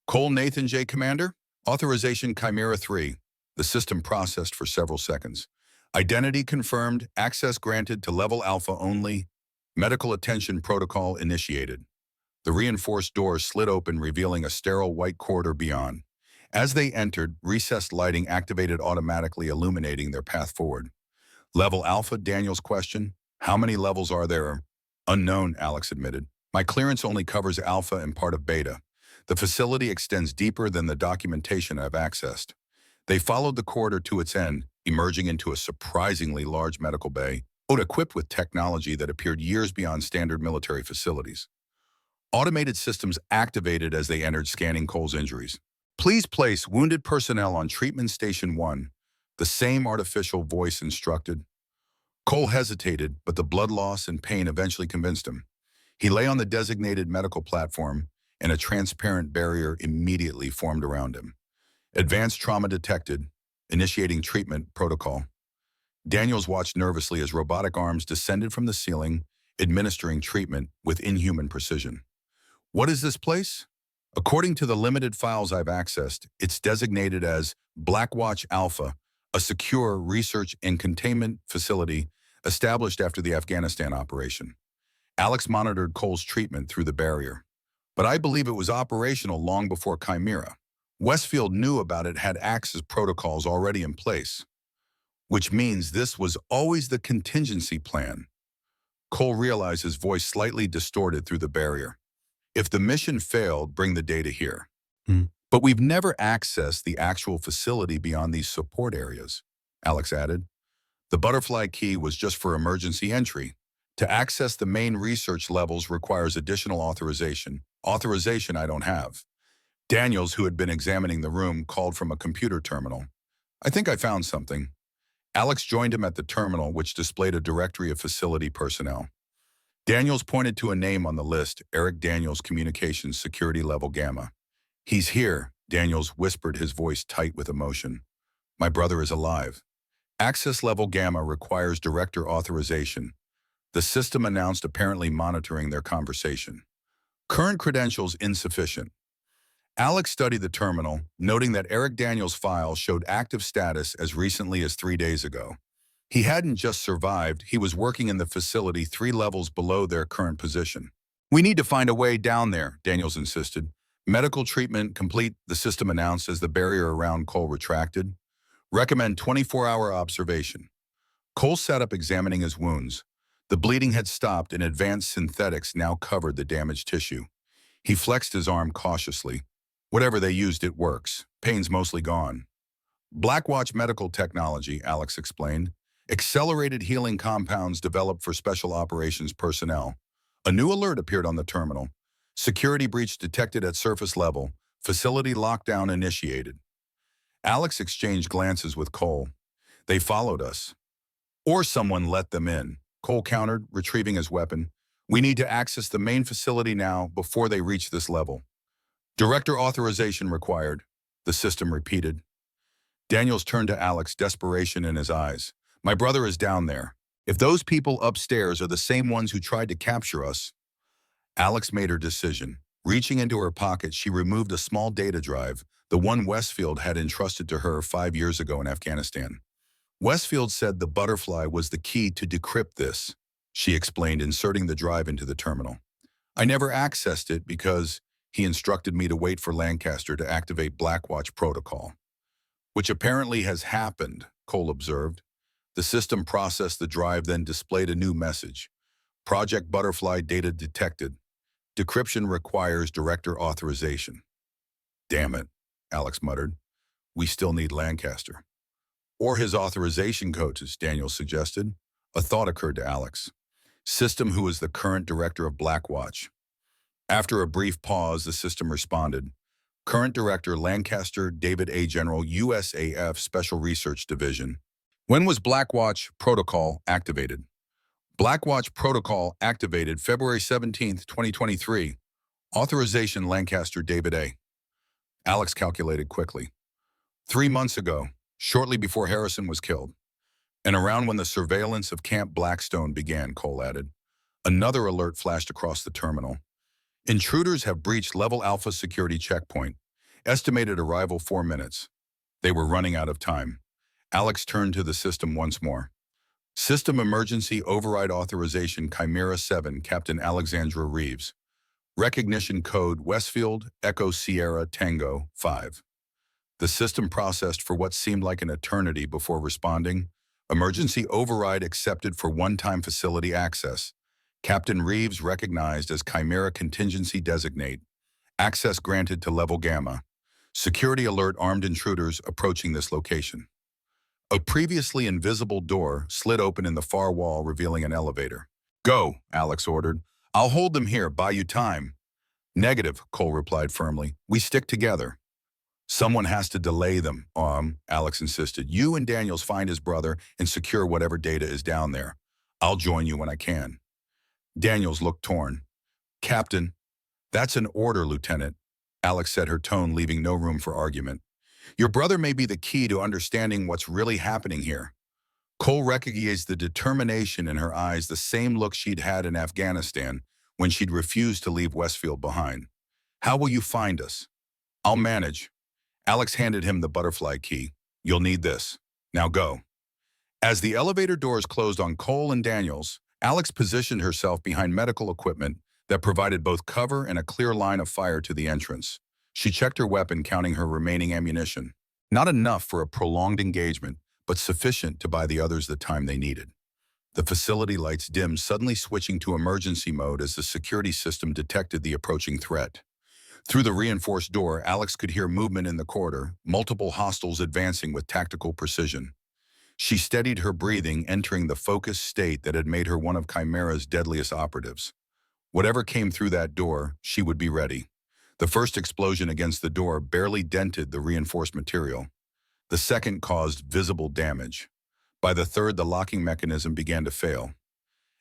Cole Nathan J. Commander? Authorization Chimera 3. The system processed for several seconds. Identity confirmed, access granted to level Alpha only. Medical attention protocol initiated. The reinforced doors slid open, revealing a sterile white corridor beyond. As they entered, recessed lighting activated automatically, illuminating their path forward. Level Alpha, Daniels questioned. How many levels are there? Unknown, Alex admitted. My clearance only covers Alpha and part of Beta. The facility extends deeper than the documentation I've accessed. They followed the corridor to its end, emerging into a surprisingly large medical bay, equipped with technology that appeared years beyond standard military facilities. Automated systems activated as they entered, scanning Cole's injuries. Please place wounded personnel on treatment station 1, the same artificial voice instructed. Cole hesitated, but the blood loss and pain eventually convinced him. He lay on the designated medical platform, and a transparent barrier immediately formed around him. Advanced trauma detected, initiating treatment protocol. Daniels watched nervously as robotic arms descended from the ceiling, administering treatment with inhuman precision. What is this place? According to the limited files I've accessed, it's designated as Blackwatch Alpha, a secure research and containment facility established after the Afghanistan operation. Alex monitored Cole's treatment through the barrier. But I believe it was operational long before Chimera. Westfield knew about it, had access protocols already in place, which means this was always the contingency plan. Cole realized his voice slightly distorted through the barrier. If the mission failed, bring the data here. But we've never accessed the actual facility beyond these support areas, Alex added. The butterfly key was just for emergency entry. To access the main research levels requires additional authorization. Authorization I don't have. Daniels, who had been examining the room, called from a computer terminal. I think I found something. Alex joined him at the terminal, which displayed a directory of facility personnel. Daniels pointed to a name on the list, Eric Daniels, Communications Security Level Gamma. He's here, Daniels whispered, his voice tight with emotion. My brother is alive. Access Level Gamma requires director authorization. The system announced, apparently monitoring their conversation. Current credentials insufficient. Alex studied the terminal, noting that Eric Daniels' file showed active status as recently as 3 days ago. He hadn't just survived, he was working in the facility 3 levels below their current position. We need to find a way down there, Daniels insisted. Medical treatment complete, the system announced as the barrier around Cole retracted. Recommend 24-hour observation. Cole sat up, examining his wounds. The bleeding had stopped and advanced synthetics now covered the damaged tissue. He flexed his arm cautiously. Whatever they used, it works. Pain's mostly gone. Blackwatch medical technology, Alex explained. Accelerated healing compounds developed for special operations personnel. A new alert appeared on the terminal. Security breach detected at surface level. Facility lockdown initiated. Alex exchanged glances with Cole. They followed us. Or someone let them in, Cole countered, retrieving his weapon. We need to access the main facility now before they reach this level. Director authorization required, the system repeated. Daniels turned to Alex, desperation in his eyes. My brother is down there. If those people upstairs are the same ones who tried to capture us. Alex made her decision. Reaching into her pocket, she removed a small data drive, the one Westfield had entrusted to her 5 years ago in Afghanistan. Westfield said the butterfly was the key to decrypt this, she explained, inserting the drive into the terminal. I never accessed it because he instructed me to wait for Lancaster to activate Blackwatch protocol. Which apparently has happened, Cole observed. The system processed the drive, then displayed a new message. Project Butterfly data detected. Decryption requires director authorization. Damn it, Alex muttered. We still need Lancaster. Or his authorization coaches, Daniel suggested. A thought occurred to Alex. System, who is the current director of Blackwatch. After a brief pause, the system responded. Current Director Lancaster David A. General, USAF Special Research Division. When was Blackwatch Protocol activated? Blackwatch Protocol activated February 17, 2023. Authorization Lancaster David A. Alex calculated quickly. 3 months ago, shortly before Harrison was killed, and around when the surveillance of Camp Blackstone began, Cole added. Another alert flashed across the terminal. Intruders have breached Level Alpha security checkpoint. Estimated arrival 4 minutes. They were running out of time. Alex turned to the system once more. System Emergency Override Authorization Chimera 7, Captain Alexandra Reeves. Recognition Code Westfield Echo Sierra Tango 5. The system processed for what seemed like an eternity before responding. Emergency override accepted for one-time facility access. Captain Reeves recognized as Chimera Contingency Designate. Access granted to Level Gamma. Security alert, armed intruders approaching this location. A previously invisible door slid open in the far wall, revealing an elevator. Go, Alex ordered. I'll hold them here, buy you time. Negative, Cole replied firmly. We stick together. Someone has to delay them, Alex insisted. You and Daniels find his brother and secure whatever data is down there. I'll join you when I can. Daniels looked torn. Captain, that's an order, Lieutenant. Alex said, her tone leaving no room for argument. Your brother may be the key to understanding what's really happening here. Cole recognized the determination in her eyes, the same look she'd had in Afghanistan when she'd refused to leave Westfield behind. How will you find us? I'll manage. Alex handed him the butterfly key. You'll need this. Now go. As the elevator doors closed on Cole and Daniels, Alex positioned herself behind medical equipment that provided both cover and a clear line of fire to the entrance. She checked her weapon, counting her remaining ammunition. Not enough for a prolonged engagement, but sufficient to buy the others the time they needed. The facility lights dimmed, suddenly switching to emergency mode as the security system detected the approaching threat. Through the reinforced door, Alex could hear movement in the corridor, multiple hostiles advancing with tactical precision. She steadied her breathing, entering the focused state that had made her one of Chimera's deadliest operatives. Whatever came through that door, she would be ready. The first explosion against the door barely dented the reinforced material. The second caused visible damage. By the third, the locking mechanism began to fail.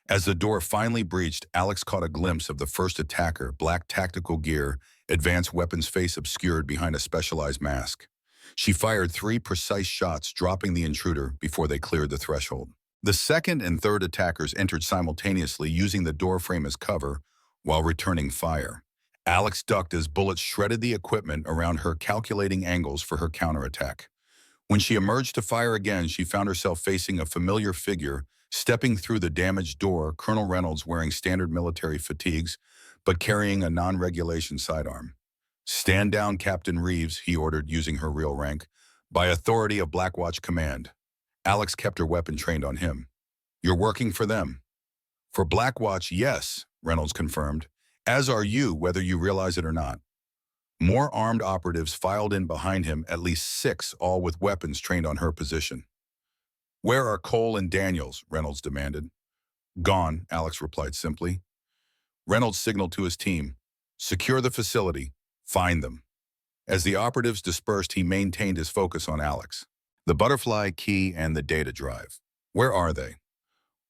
As the door finally breached, Alex caught a glimpse of the first attacker, black tactical gear, advanced weapons, face obscured behind a specialized mask. She fired 3 precise shots, dropping the intruder before they cleared the threshold. The second and third attackers entered simultaneously, using the doorframe as cover while returning fire. Alex ducked as bullets shredded the equipment around her, calculating angles for her counterattack. When she emerged to fire again, she found herself facing a familiar figure. Stepping through the damaged door, Colonel Reynolds, wearing standard military fatigues, but carrying a non-regulation sidearm. "Stand down, Captain Reeves," he ordered, using her real rank. "By authority of Blackwatch Command." Alex kept her weapon trained on him. "You're working for them." "For Blackwatch, yes," Reynolds confirmed. "As are you, whether you realize it or not." More armed operatives filed in behind him, at least 6, all with weapons trained on her position. "Where are Cole and Daniels?" Reynolds demanded. "Gone," Alex replied simply. Reynolds signaled to his team, "Secure the facility. Find them." As the operatives dispersed, he maintained his focus on Alex. "The butterfly key and the data drive. Where are they?"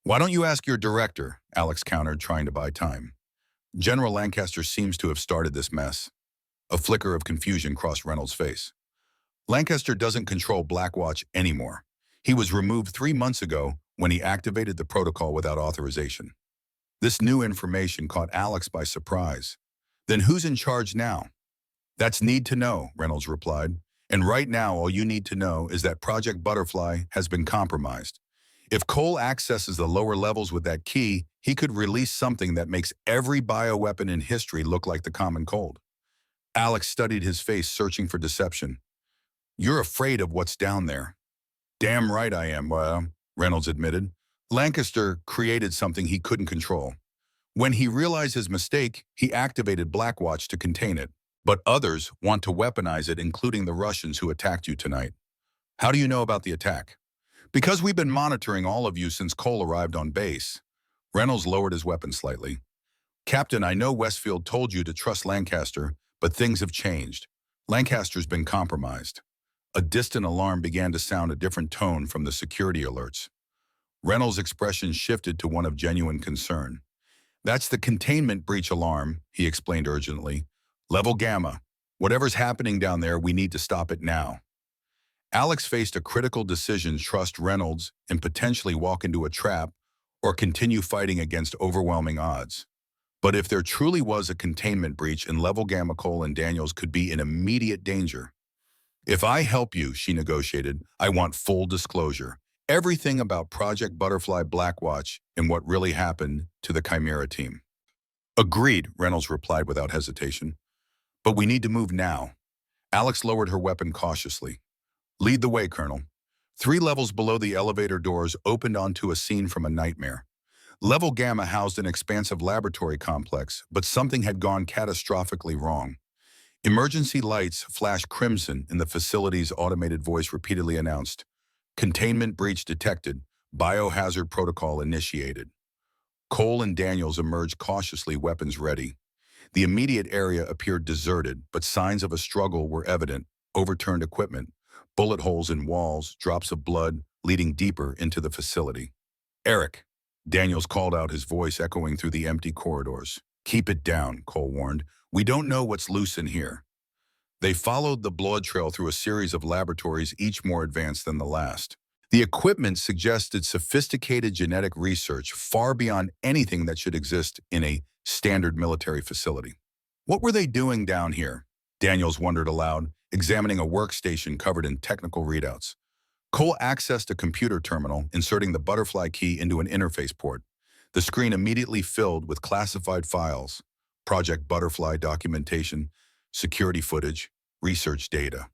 "Why don't you ask your director?" Alex countered, trying to buy time. "General Lancaster seems to have started this mess." A flicker of confusion crossed Reynolds' face. "Lancaster doesn't control Blackwatch anymore. He was removed 3 months ago when he activated the protocol without authorization." This new information caught Alex by surprise. "Then who's in charge now?" "That's need to know," Reynolds replied. "And right now, all you need to know is that Project Butterfly has been compromised. If Cole accesses the lower levels with that key, he could release something that makes every bioweapon in history look like the common cold." Alex studied his face, searching for deception. "You're afraid of what's down there." "Damn right I am," Reynolds admitted. "Lancaster created something he couldn't control. When he realized his mistake, he activated Blackwatch to contain it. But others want to weaponize it, including the Russians who attacked you tonight." "How do you know about the attack?" "Because we've been monitoring all of you since Cole arrived on base." Reynolds lowered his weapon slightly. "Captain, I know Westfield told you to trust Lancaster, but things have changed. Lancaster's been compromised." A distant alarm began to sound, a different tone from the security alerts. Reynolds' expression shifted to one of genuine concern. "That's the containment breach alarm," he explained urgently. "Level Gamma. Whatever's happening down there, we need to stop it now." Alex faced a critical decision: trust Reynolds and potentially walk into a trap, or continue fighting against overwhelming odds. But if there truly was a containment breach in Level Gamma, Cole and Daniels could be in immediate danger. "If I help you," she negotiated, "I want full disclosure. Everything about Project Butterfly, Blackwatch, and what really happened to the Chimera team." "Agreed," Reynolds replied without hesitation. "But we need to move now." Alex lowered her weapon cautiously. "Lead the way, Colonel." 3 levels below, the elevator doors opened onto a scene from a nightmare. Level Gamma housed an expansive laboratory complex, but something had gone catastrophically wrong. Emergency lights flashed crimson, and the facility's automated voice repeatedly announced, "Containment breach detected. Biohazard protocol initiated." Cole and Daniels emerged cautiously, weapons ready. The immediate area appeared deserted, but signs of a struggle were evident: overturned equipment, bullet holes in walls, drops of blood leading deeper into the facility. "Eric," Daniels called out, his voice echoing through the empty corridors. "Keep it down," Cole warned. "We don't know what's loose in here." They followed the blood trail through a series of laboratories, each more advanced than the last. The equipment suggested sophisticated genetic research far beyond anything that should exist in a standard military facility. What were they doing down here? Daniels wondered aloud, examining a workstation covered in technical readouts. Cole accessed a computer terminal, inserting the butterfly key into an interface port. The screen immediately filled with classified files, Project Butterfly documentation, security footage, research data.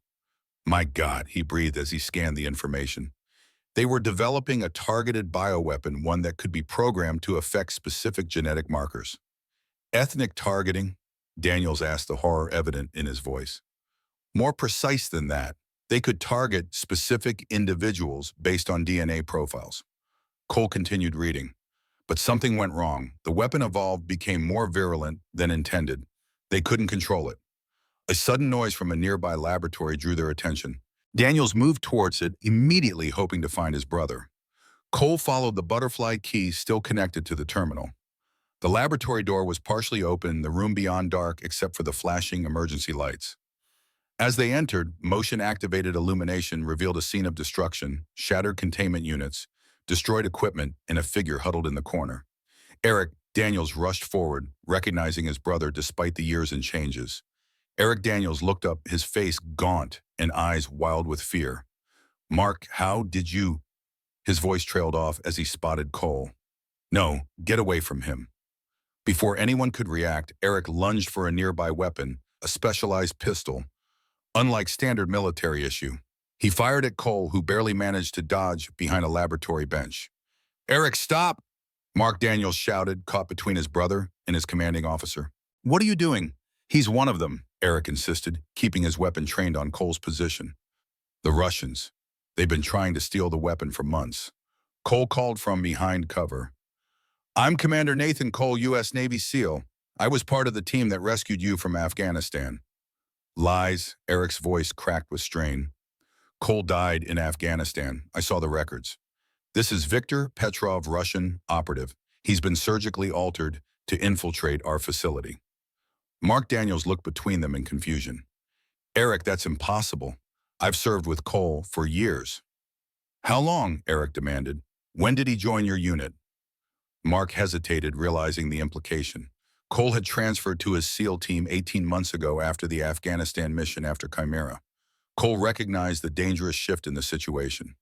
My God, he breathed as he scanned the information. They were developing a targeted bioweapon, one that could be programmed to affect specific genetic markers. Ethnic targeting? Daniels asked, the horror evident in his voice. More precise than that, they could target specific individuals based on DNA profiles. Cole continued reading. But something went wrong. The weapon evolved became more virulent than intended. They couldn't control it. A sudden noise from a nearby laboratory drew their attention. Daniels moved towards it, immediately hoping to find his brother. Cole followed the butterfly key still connected to the terminal. The laboratory door was partially open, the room beyond dark except for the flashing emergency lights. As they entered, motion-activated illumination revealed a scene of destruction, shattered containment units, destroyed equipment, and a figure huddled in the corner. Eric Daniels rushed forward, recognizing his brother despite the years and changes. Eric Daniels looked up, his face gaunt and eyes wild with fear. "Mark, how did you—" His voice trailed off as he spotted Cole. "No, get away from him." Before anyone could react, Eric lunged for a nearby weapon, a specialized pistol. Unlike standard military issue, he fired at Cole, who barely managed to dodge behind a laboratory bench. "Eric, stop!" Mark Daniels shouted, caught between his brother and his commanding officer. "What are you doing?" "He's one of them," Eric insisted, keeping his weapon trained on Cole's position. "The Russians. They've been trying to steal the weapon for months." Cole called from behind cover. "I'm Commander Nathan Cole, U.S. Navy SEAL. I was part of the team that rescued you from Afghanistan." "Lies," Eric's voice cracked with strain. "Cole died in Afghanistan. I saw the records. This is Viktor Petrov, Russian operative. He's been surgically altered to infiltrate our facility." Mark Daniels looked between them in confusion. "Eric, that's impossible. I've served with Cole for years." "How long?" Eric demanded. "When did he join your unit?" Mark hesitated, realizing the implication. Cole had transferred to his SEAL team 18 months ago after the Afghanistan mission after Chimera. Cole recognized the dangerous shift in the situation.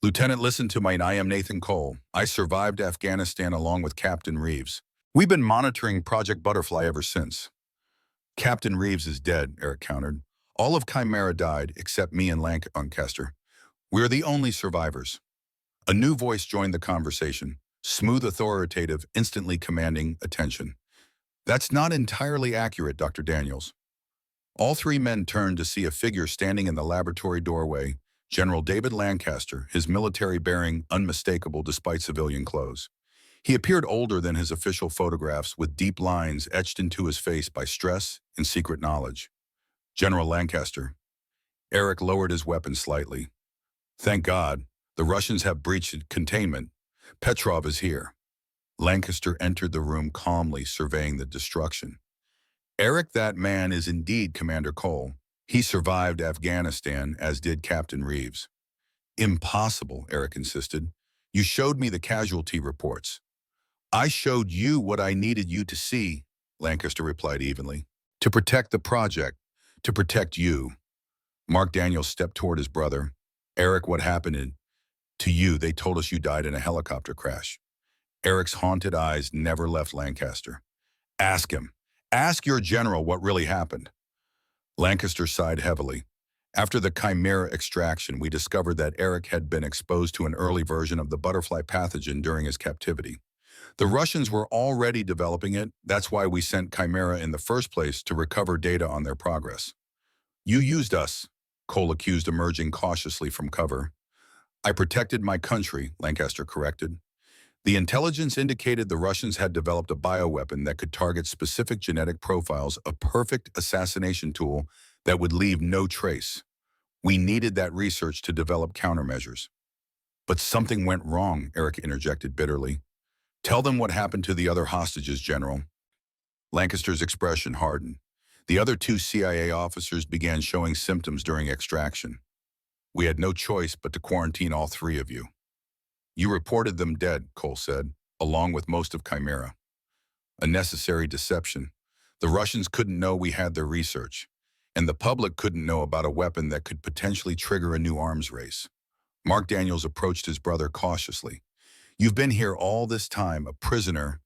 "Lieutenant, listen to me. I am Nathan Cole. I survived Afghanistan along with Captain Reeves. We've been monitoring Project Butterfly ever since." "Captain Reeves is dead," Eric countered. "All of Chimera died, except me and Lancaster. We're the only survivors." A new voice joined the conversation, smooth, authoritative, instantly commanding attention. "That's not entirely accurate, Dr. Daniels." All three men turned to see a figure standing in the laboratory doorway, General David Lancaster, his military bearing unmistakable despite civilian clothes. He appeared older than his official photographs, with deep lines etched into his face by stress and secret knowledge. "General Lancaster." Eric lowered his weapon slightly. "Thank God. The Russians have breached containment. Petrov is here." Lancaster entered the room calmly, surveying the destruction. "Eric, that man is indeed Commander Cole. He survived Afghanistan, as did Captain Reeves." "Impossible," Eric insisted. "You showed me the casualty reports." "I showed you what I needed you to see," Lancaster replied evenly. "To protect the project, to protect you." Mark Daniels stepped toward his brother. "Eric, what happened to you? They told us you died in a helicopter crash." Eric's haunted eyes never left Lancaster. "Ask him. Ask your general what really happened." Lancaster sighed heavily. "After the Chimera extraction, we discovered that Eric had been exposed to an early version of the butterfly pathogen during his captivity. The Russians were already developing it. That's why we sent Chimera in the first place, to recover data on their progress." "You used us," Cole accused, emerging cautiously from cover. "I protected my country," Lancaster corrected. "The intelligence indicated the Russians had developed a bioweapon that could target specific genetic profiles, a perfect assassination tool that would leave no trace. We needed that research to develop countermeasures." "But something went wrong," Eric interjected bitterly. "Tell them what happened to the other hostages, General." Lancaster's expression hardened. The other two CIA officers began showing symptoms during extraction. We had no choice but to quarantine all three of you. You reported them dead, Cole said, along with most of Chimera. A necessary deception. The Russians couldn't know we had their research, and the public couldn't know about a weapon that could potentially trigger a new arms race. Mark Daniels approached his brother cautiously. You've been here all this time, a prisoner.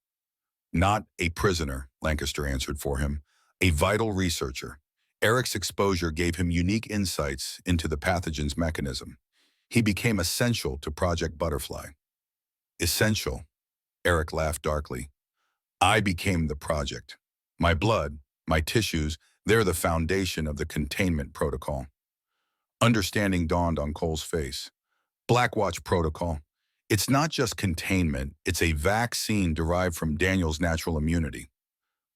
Not a prisoner, Lancaster answered for him. A vital researcher. Eric's exposure gave him unique insights into the pathogen's mechanism. He became essential to Project Butterfly. Essential? Eric laughed darkly. I became the project. My blood, my tissues, they're the foundation of the containment protocol. Understanding dawned on Cole's face. Blackwatch protocol. It's not just containment, it's a vaccine derived from Daniel's natural immunity.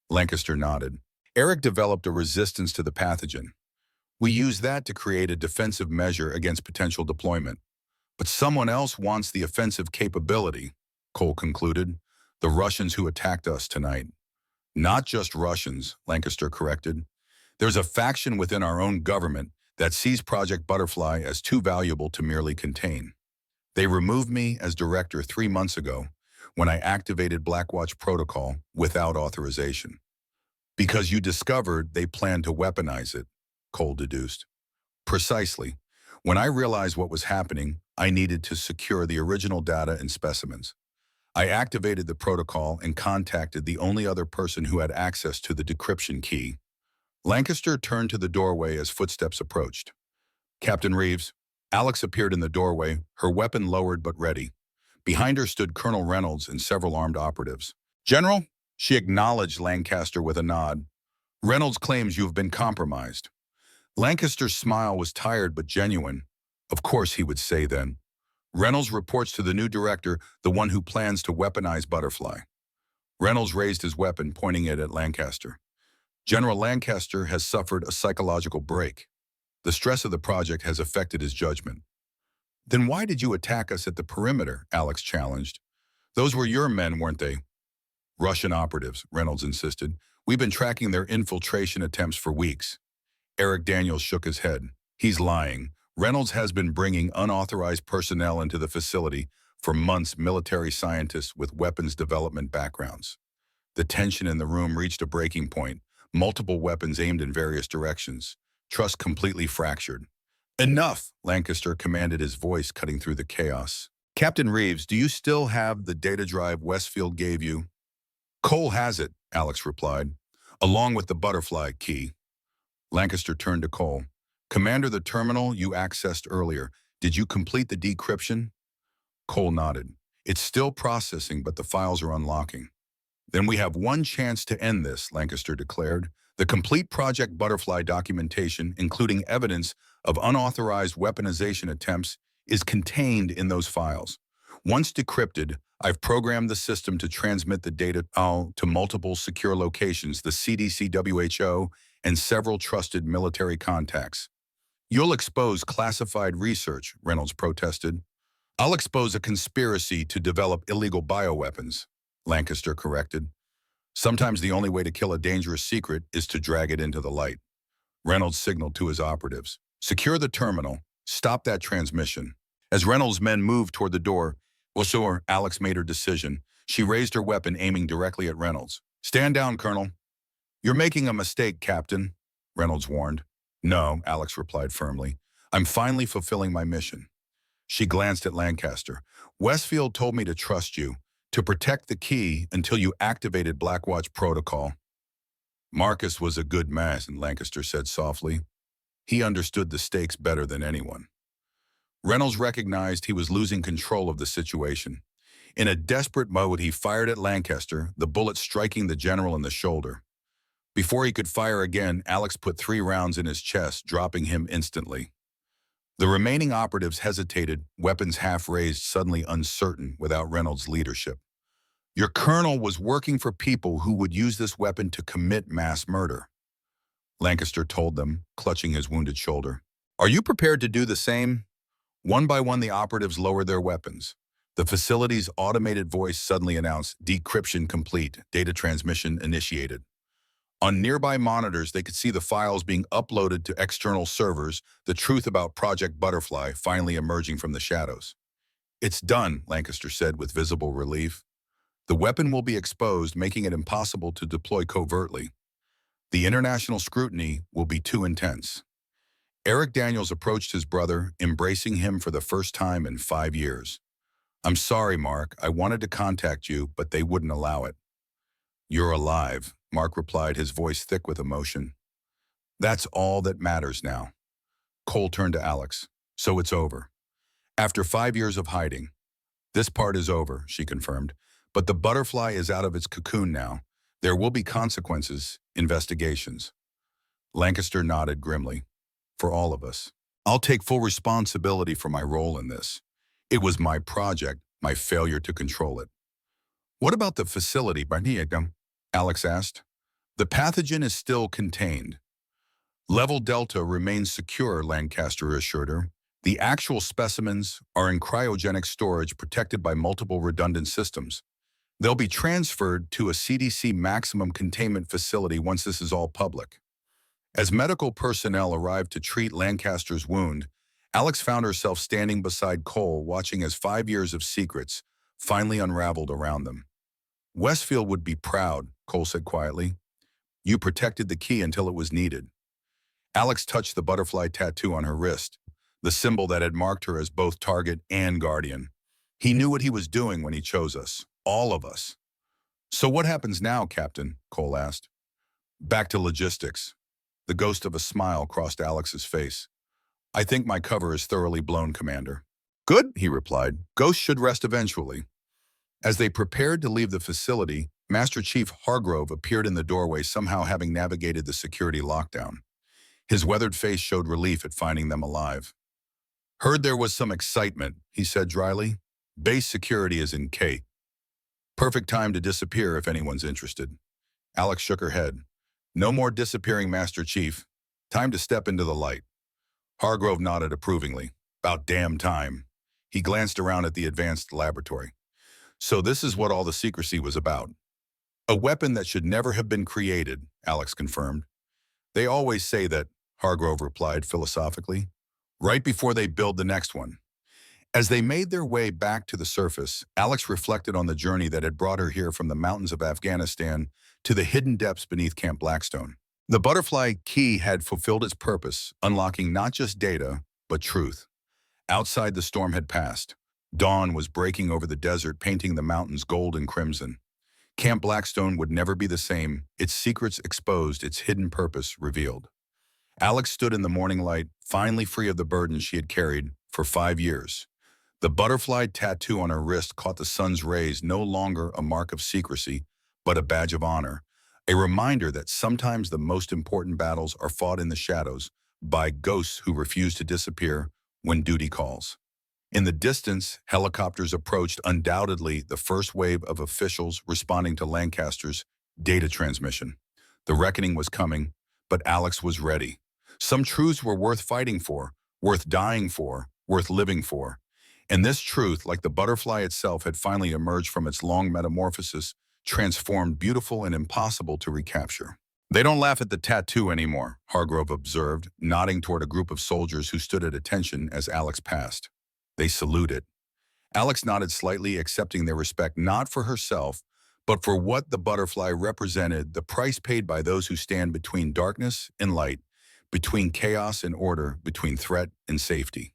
Lancaster nodded. Eric developed a resistance to the pathogen. We use that to create a defensive measure against potential deployment. But someone else wants the offensive capability, Cole concluded. The Russians who attacked us tonight. Not just Russians, Lancaster corrected. There's a faction within our own government that sees Project Butterfly as too valuable to merely contain. They removed me as director 3 months ago when I activated Blackwatch protocol without authorization. Because you discovered they planned to weaponize it, Cole deduced. Precisely. When I realized what was happening, I needed to secure the original data and specimens. I activated the protocol and contacted the only other person who had access to the decryption key. Lancaster turned to the doorway as footsteps approached. Captain Reeves. Alex appeared in the doorway, her weapon lowered but ready. Behind her stood Colonel Reynolds and several armed operatives. General, she acknowledged Lancaster with a nod. Reynolds claims you have been compromised. Lancaster's smile was tired but genuine. Of course he would say then. Reynolds reports to the new director, the one who plans to weaponize Butterfly. Reynolds raised his weapon, pointing it at Lancaster. General Lancaster has suffered a psychological break. The stress of the project has affected his judgment. Then why did you attack us at the perimeter? Alex challenged. Those were your men, weren't they? Russian operatives, Reynolds insisted. We've been tracking their infiltration attempts for weeks. Eric Daniels shook his head. He's lying. Reynolds has been bringing unauthorized personnel into the facility for months, military scientists with weapons development backgrounds. The tension in the room reached a breaking point, multiple weapons aimed in various directions. Trust completely fractured. Enough, Lancaster commanded, his voice cutting through the chaos. Captain Reeves, do you still have the data drive Westfield gave you? Cole has it, Alex replied, along with the Butterfly key. Lancaster turned to Cole. Commander, the terminal you accessed earlier, did you complete the decryption? Cole nodded. It's still processing, but the files are unlocking. Then we have one chance to end this, Lancaster declared. The complete Project Butterfly documentation, including evidence of unauthorized weaponization attempts, is contained in those files. Once decrypted, I've programmed the system to transmit the data to multiple secure locations, the CDC, WHO, and several trusted military contacts. You'll expose classified research, Reynolds protested. I'll expose a conspiracy to develop illegal bioweapons, Lancaster corrected. Sometimes the only way to kill a dangerous secret is to drag it into the light. Reynolds signaled to his operatives. Secure the terminal. Stop that transmission. As Reynolds' men moved toward the door, well, sure, Alex made her decision. She raised her weapon, aiming directly at Reynolds. Stand down, Colonel. You're making a mistake, Captain, Reynolds warned. No, Alex replied firmly. I'm finally fulfilling my mission. She glanced at Lancaster. Westfield told me to trust you, to protect the key until you activated Blackwatch protocol. Marcus was a good man, Lancaster said softly. He understood the stakes better than anyone. Reynolds recognized he was losing control of the situation. In a desperate mode, he fired at Lancaster, the bullet striking the general in the shoulder. Before he could fire again, Alex put 3 rounds in his chest, dropping him instantly. The remaining operatives hesitated, weapons half raised, suddenly uncertain without Reynolds' leadership. Your colonel was working for people who would use this weapon to commit mass murder, Lancaster told them, clutching his wounded shoulder. Are you prepared to do the same? One by one, the operatives lowered their weapons. The facility's automated voice suddenly announced, decryption complete, data transmission initiated. On nearby monitors, they could see the files being uploaded to external servers, the truth about Project Butterfly finally emerging from the shadows. "It's done," Lancaster said with visible relief. "The weapon will be exposed, making it impossible to deploy covertly. The international scrutiny will be too intense." Eric Daniels approached his brother, embracing him for the first time in 5 years. "I'm sorry, Mark. I wanted to contact you, but they wouldn't allow it." "You're alive," Mark replied, his voice thick with emotion. "That's all that matters now." Cole turned to Alex. "So it's over. After 5 years of hiding." "This part is over," she confirmed. "But the butterfly is out of its cocoon now. There will be consequences, investigations." Lancaster nodded grimly. "For all of us. I'll take full responsibility for my role in this. It was my project, my failure to control it." "What about the facility, Barniegam?" Alex asked. "The pathogen is still contained. Level Delta remains secure," Lancaster assured her. "The actual specimens are in cryogenic storage protected by multiple redundant systems. They'll be transferred to a CDC maximum containment facility once this is all public." As medical personnel arrived to treat Lancaster's wound, Alex found herself standing beside Cole, watching as 5 years of secrets finally unraveled around them. "Westfield would be proud," Cole said quietly. "You protected the key until it was needed." Alex touched the butterfly tattoo on her wrist, the symbol that had marked her as both target and guardian. "He knew what he was doing when he chose us, all of us." "So what happens now, Captain?" Cole asked. "Back to logistics." The ghost of a smile crossed Alex's face. "I think my cover is thoroughly blown, Commander." "Good," he replied. "Ghosts should rest eventually." As they prepared to leave the facility, Master Chief Hargrove appeared in the doorway, somehow having navigated the security lockdown. His weathered face showed relief at finding them alive. "Heard there was some excitement," he said dryly. "Base security is in K. Perfect time to disappear if anyone's interested." Alex shook her head. "No more disappearing, Master Chief. Time to step into the light." Hargrove nodded approvingly. "About damn time." He glanced around at the advanced laboratory. "So this is what all the secrecy was about." "A weapon that should never have been created," Alex confirmed. "They always say that," Hargrove replied philosophically, "right before they build the next one." As they made their way back to the surface, Alex reflected on the journey that had brought her here from the mountains of Afghanistan to the hidden depths beneath Camp Blackstone. The butterfly key had fulfilled its purpose, unlocking not just data, but truth. Outside, the storm had passed. Dawn was breaking over the desert, painting the mountains gold and crimson. Camp Blackstone would never be the same, its secrets exposed, its hidden purpose revealed. Alex stood in the morning light, finally free of the burden she had carried for 5 years. The butterfly tattoo on her wrist caught the sun's rays, no longer a mark of secrecy, but a badge of honor, a reminder that sometimes the most important battles are fought in the shadows by ghosts who refuse to disappear when duty calls. In the distance, helicopters approached, undoubtedly the first wave of officials responding to Lancaster's data transmission. The reckoning was coming, but Alex was ready. Some truths were worth fighting for, worth dying for, worth living for. And this truth, like the butterfly itself, had finally emerged from its long metamorphosis, transformed, beautiful, and impossible to recapture. "They don't laugh at the tattoo anymore," Hargrove observed, nodding toward a group of soldiers who stood at attention as Alex passed. "They salute it." Alex nodded slightly, accepting their respect not for herself, but for what the butterfly represented, the price paid by those who stand between darkness and light, between chaos and order, between threat and safety.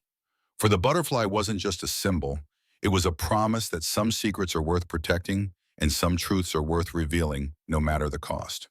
For the butterfly wasn't just a symbol, it was a promise that some secrets are worth protecting and some truths are worth revealing, no matter the cost.